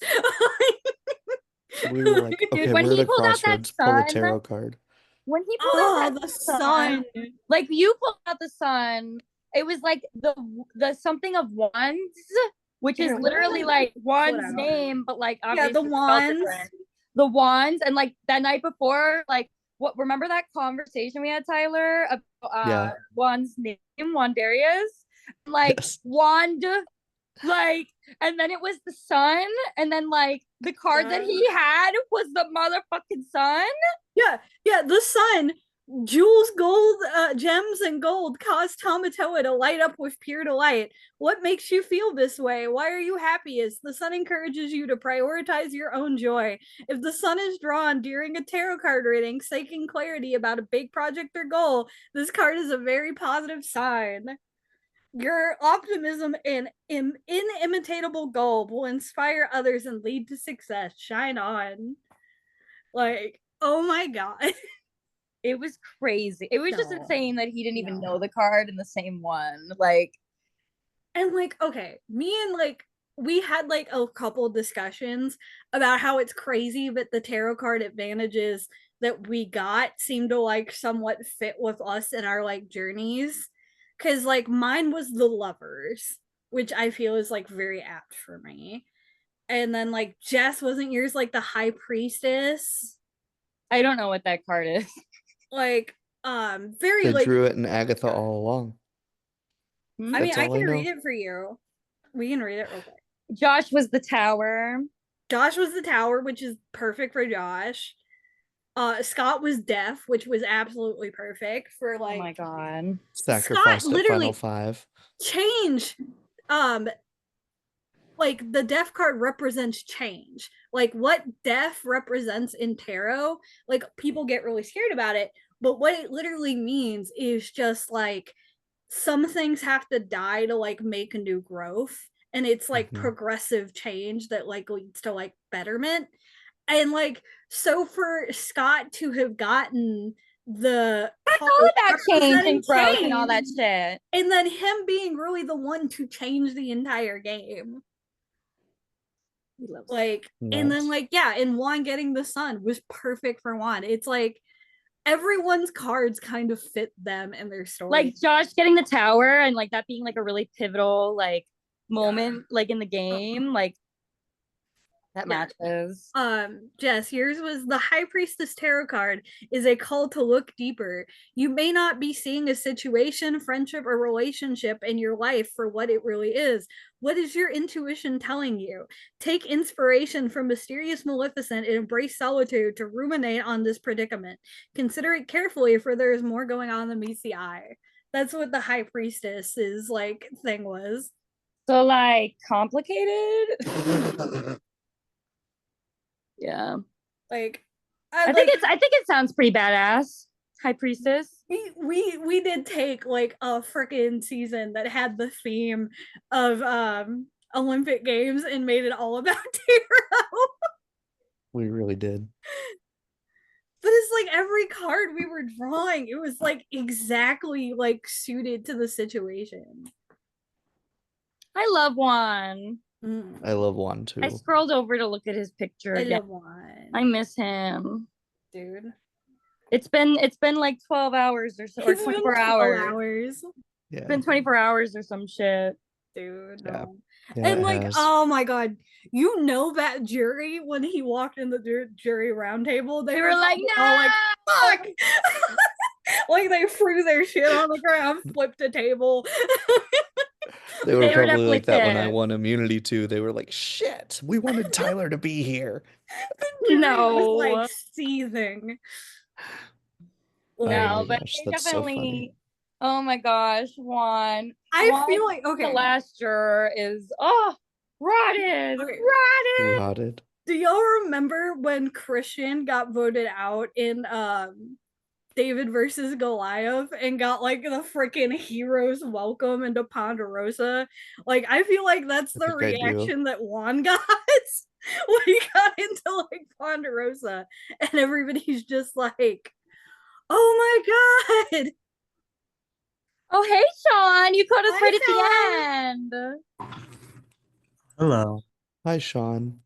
We were like, Dude, okay, when we're at he a pulled out that crossroads. Pull a sun, tarot card. when he pulled out Oh, that the sun, sun. like you pulled out the sun, it was like the something of wands, which is Here, literally like one's whatever. name, but like Yeah, the obviously spelled wands. different. The wands, and like that night before, like what? Remember that conversation we had, Tyler, about Yeah. Juan's name, Wandarius, like Yes. Wand, like, and then it was the sun, and then like the card that he had was the motherfucking sun. Yeah, the sun. Jewels, gold, gems, and gold cause Tamatoa to light up with pure delight. What makes you feel this way? Why are you happiest? The sun encourages you to prioritize your own joy. If the sun is drawn during a tarot card reading, seeking clarity about a big project or goal, this card is a very positive sign. Your optimism and inimitable goal will inspire others and lead to success. Shine on. Like, oh my God. It was crazy. It was just No. insane that he didn't even No. know the card in the same one. Like, And like, okay, me and like, we had like a couple discussions about how it's crazy that the tarot card advantages that we got seem to like somewhat fit with us in our like journeys. Cause like mine was the lovers, which I feel is like very apt for me. And then like Jess, wasn't yours like the high priestess? I don't know what that card is. Like very The like, Druid and Agatha all along. I mean, That's I all I can know. read it for you. We can read it real quick. Josh was the tower. Josh was the tower, which is perfect for Josh. Scott was deaf, which was absolutely perfect for like. Oh my god. Sacrificed Scott at Final literally Five. change. Like the deaf card represents change. Like what deaf represents in tarot, like people get really scared about it, but what it literally means is just like some things have to die to like make a new growth, and it's like Mhm. progressive change that like leads to like betterment. And like, so for Scott to have gotten the card all about change representing and growth and all change, that shit. and then him being really the one to change the entire game. We love Like, and then Nuts. like, yeah, and Juan getting the sun was perfect for Juan. It's like everyone's cards kind of fit them and their story. like Josh getting the tower and like that being like a really pivotal like moment like in the game, like that Yeah. matches. Jess, yours was the High Priestess Tarot card is a call to look deeper. You may not be seeing a situation, friendship, or relationship in your life for what it really is. What is your intuition telling you? Take inspiration from Mysterious Maleficent and embrace solitude to ruminate on this predicament. Consider it carefully, for there is more going on than meets the eye. That's what the High Priestess's like thing was. So like complicated. Yeah. Like, I think it sounds pretty badass. High Priestess. We did take like a freaking season that had the theme of Olympic Games and made it all about tarot. We really did. But it's like every card we were drawing, it was like exactly like suited to the situation. I love Juan. I love Juan too. I scrolled over to look at his picture I again. love Juan. I miss him. Dude. It's been like 12 hours or so, or 24 hours. Yeah. It's been 24 hours or some shit. Dude, Yeah. no. Yeah, And it like, has. oh my god, you know that jury when he walked in the jury roundtable, They were like, no, all like, fuck. Like they threw their shit on the ground, flipped a table. They were They were probably definitely like that when I pissed. won immunity too. They were like, shit, we wanted Tyler to be here. The jury No. was like seething. No, Oh my but gosh, they that's so funny. definitely. Oh my gosh, Juan. I feel like, okay, The last juror is rotted, Okay. rotted. Rotted. do y'all remember when Christian got voted out in David versus Goliath and got like the freaking hero's welcome into Ponderosa? Like, I feel like that's I the think I do. reaction that Juan got when he got into like Ponderosa, and everybody's just like, "Oh my god!" Oh, hey, Sean, you caught us Hi, right at Sean. the end. Hello. Hi, Sean.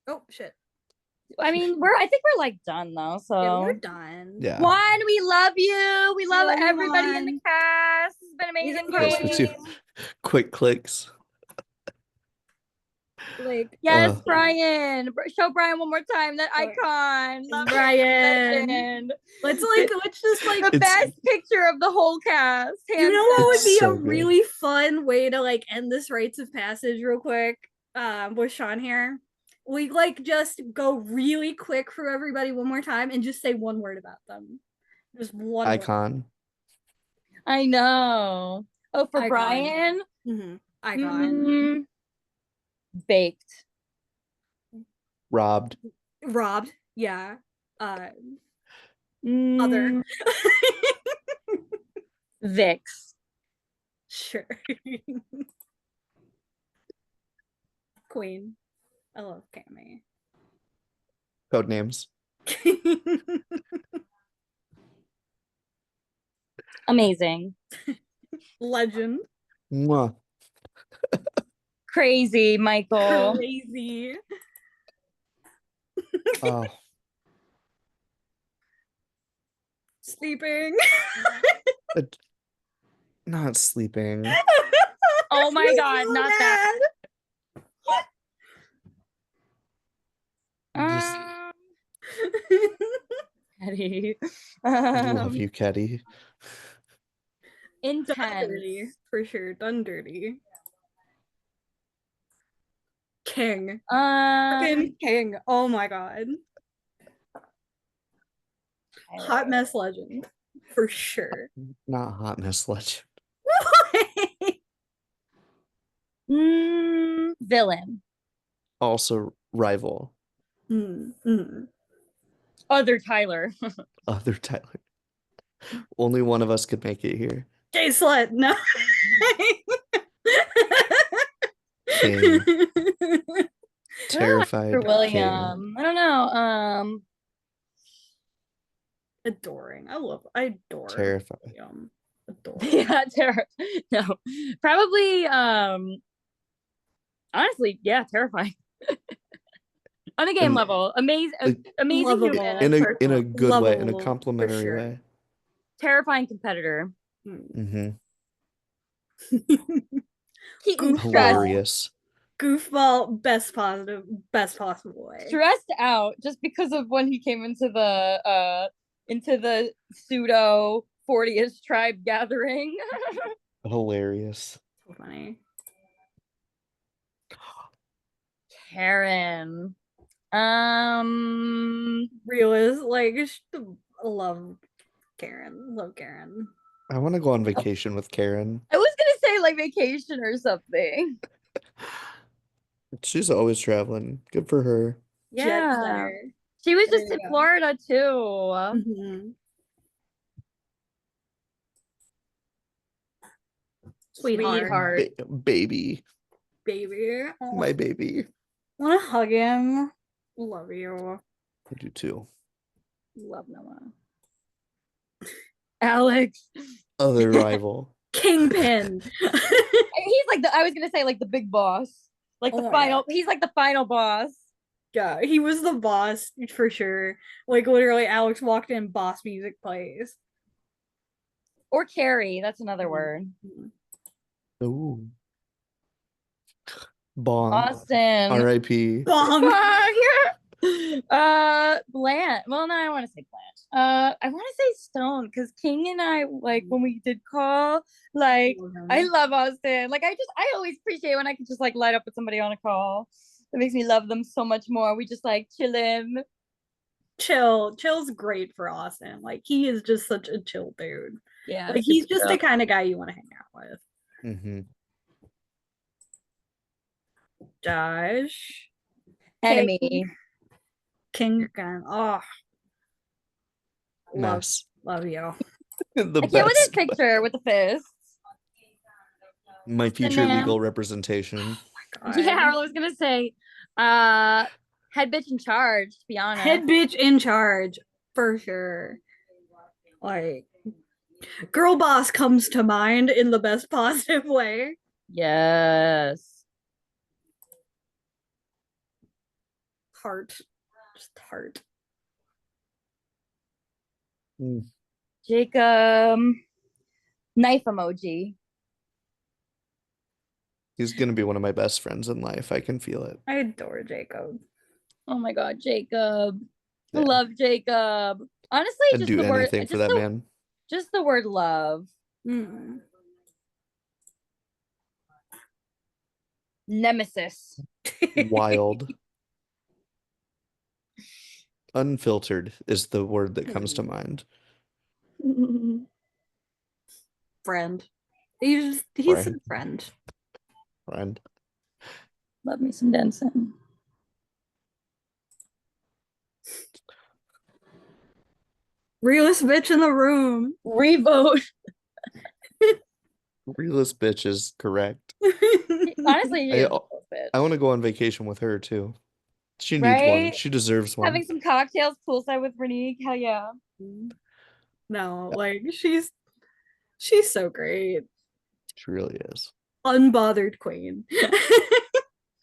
Oh shit! I mean, I think we're like done though. So Yeah, we're done. Yeah. Juan, we love you. We love love you, everybody in the Juan. cast. It's been amazing. Yes, me too. Quick clicks. Like, Yes, Brian. Show Brian one more time that Right. icon. Love Brian. legend. Let's just like The best picture of the whole cast. You know what would be so a good. really fun way to like end this rites of passage real quick with Sean here? We like just go really quick through everybody one more time and just say one word about them. Just one word. Icon. I know. Oh, for Icon. Brian? Icon. Baked. Robbed. Robbed. Yeah. Other. Vix. Sure. Queen. I love Cammy. Code names. Amazing. Legend. Mwah. Crazy, Michael. Crazy. Oh. Sleeping. Not sleeping. Oh my god, not that. Just, Eddie. I love you, Ketty. Done Intense. dirty, for sure. Done dirty. King. Fucking King. Oh my god. Hot mess legend. For sure. Not hot mess legend. Villain. Also rival. Other Tyler. Other Tyler. Only one of us could make it here. Gay slut. No. King. For Terrified King. William. I don't know. Adoring. I adore Terrified. William. Adore. Yeah, no. Probably honestly, yeah, terrifying. On the game And, level. Amazing like, amazing Lovable. human. in a good way, in a Lovable, for complimentary sure. way. Terrifying competitor. Mm-hmm. Keep me Goofball. stressed. Hilarious. Goofball, best possible way. Stressed out just because of when he came into the pseudo 40th tribe gathering. Hilarious. So funny. Karen. Realist, like, love Karen. Love Karen. I want to go on vacation with Karen. I was gonna say like vacation or something. She's always traveling. Good for her. Jet Yeah. setter. She was There just you in go. Florida too. Mhm. Sweetheart. Baby. Baby. Oh, My baby. wanna hug him. Love you. I do too. Love Noah. Alex. Other rival. Kingpin. He's like I was gonna say like the big boss. Like Oh the my final, God. he's like the final boss. Yeah, he was the boss for sure. Like literally, Alex walked in, boss music plays. Or Carrie, that's another word. Ooh. Bong. Austin. R.I.P. Bong. Blanche. Well, no, I want to say Blanche. I want to say Stone because King and I, like, when we did call, like, I love Austin. Like, I always appreciate when I can just like light up with somebody on a call. It makes me love them so much more. We just like chillin'. Chill's great for Austin. Like he is just such a chill dude. Yeah. Like he's just the kind of guy you want to hang out with. Mm-hmm. Josh. Enemy. King again. Oh. Mess. Love you. The I can't with his best. picture with the fists. My future legal representation. God. Yeah, I was gonna say, head bitch in charge, to be honest. Head bitch in charge for sure. Like girl boss comes to mind in the best positive way. Yes. Heart. Just heart. Jacob. Knife emoji. He's gonna be one of my best friends in life. I can feel it. I adore Jacob. Oh my god, Jacob. Yeah. I love Jacob. Honestly, I'd just do the word anything for that man. Just the word love. Nemesis. Wild. Unfiltered is the word that comes to mind. Friend. He's a friend. Friend. Love me some Denson. Realest bitch in the room. Revote. Realist bitch is correct. Honestly, I want to go on vacation with her too. She needs one. She deserves one. Having some cocktails poolside with Renique. Hell yeah. No, like she's so great. She really is. Unbothered queen.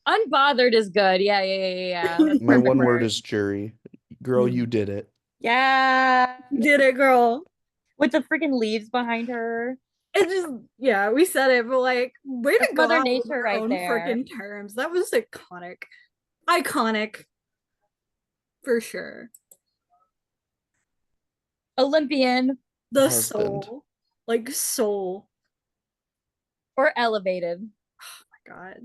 Unbothered is good. Yeah. My one word is jury. Girl, you did it. Yeah. Did it, girl. With the freaking leaves behind her. It just, yeah, we said it, but like, way to go. Mother Nature right own there. Freaking terms. That was iconic. Iconic. For sure. Olympian. The Husband. soul. Like, soul. Or elevated. Oh my god.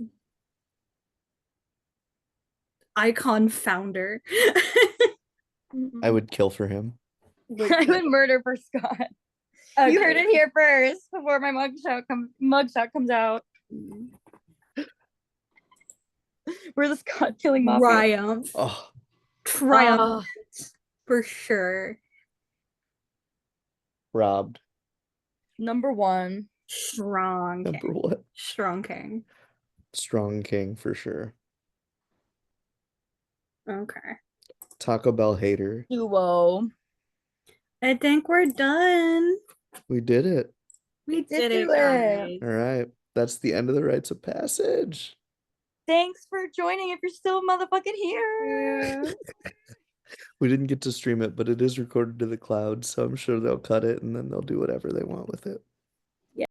Icon founder. I would kill for him. I would murder for Scott. Okay. You heard it here first before my mugshot comes out. We're the Scott killing mafia. Triumph. Oh. Triumph. For sure. Robbed. Number one. Strong. Number king. one. Strong king. Strong king for sure. Okay. Taco Bell hater. Duo. I think we're done. We did it. We did did it, do it. guys. All right. That's the end of the rites of passage. Thanks for joining if you're still motherfucking here. Yeah. We didn't get to stream it, but it is recorded to the cloud, so I'm sure they'll cut it and then they'll do whatever they want with it.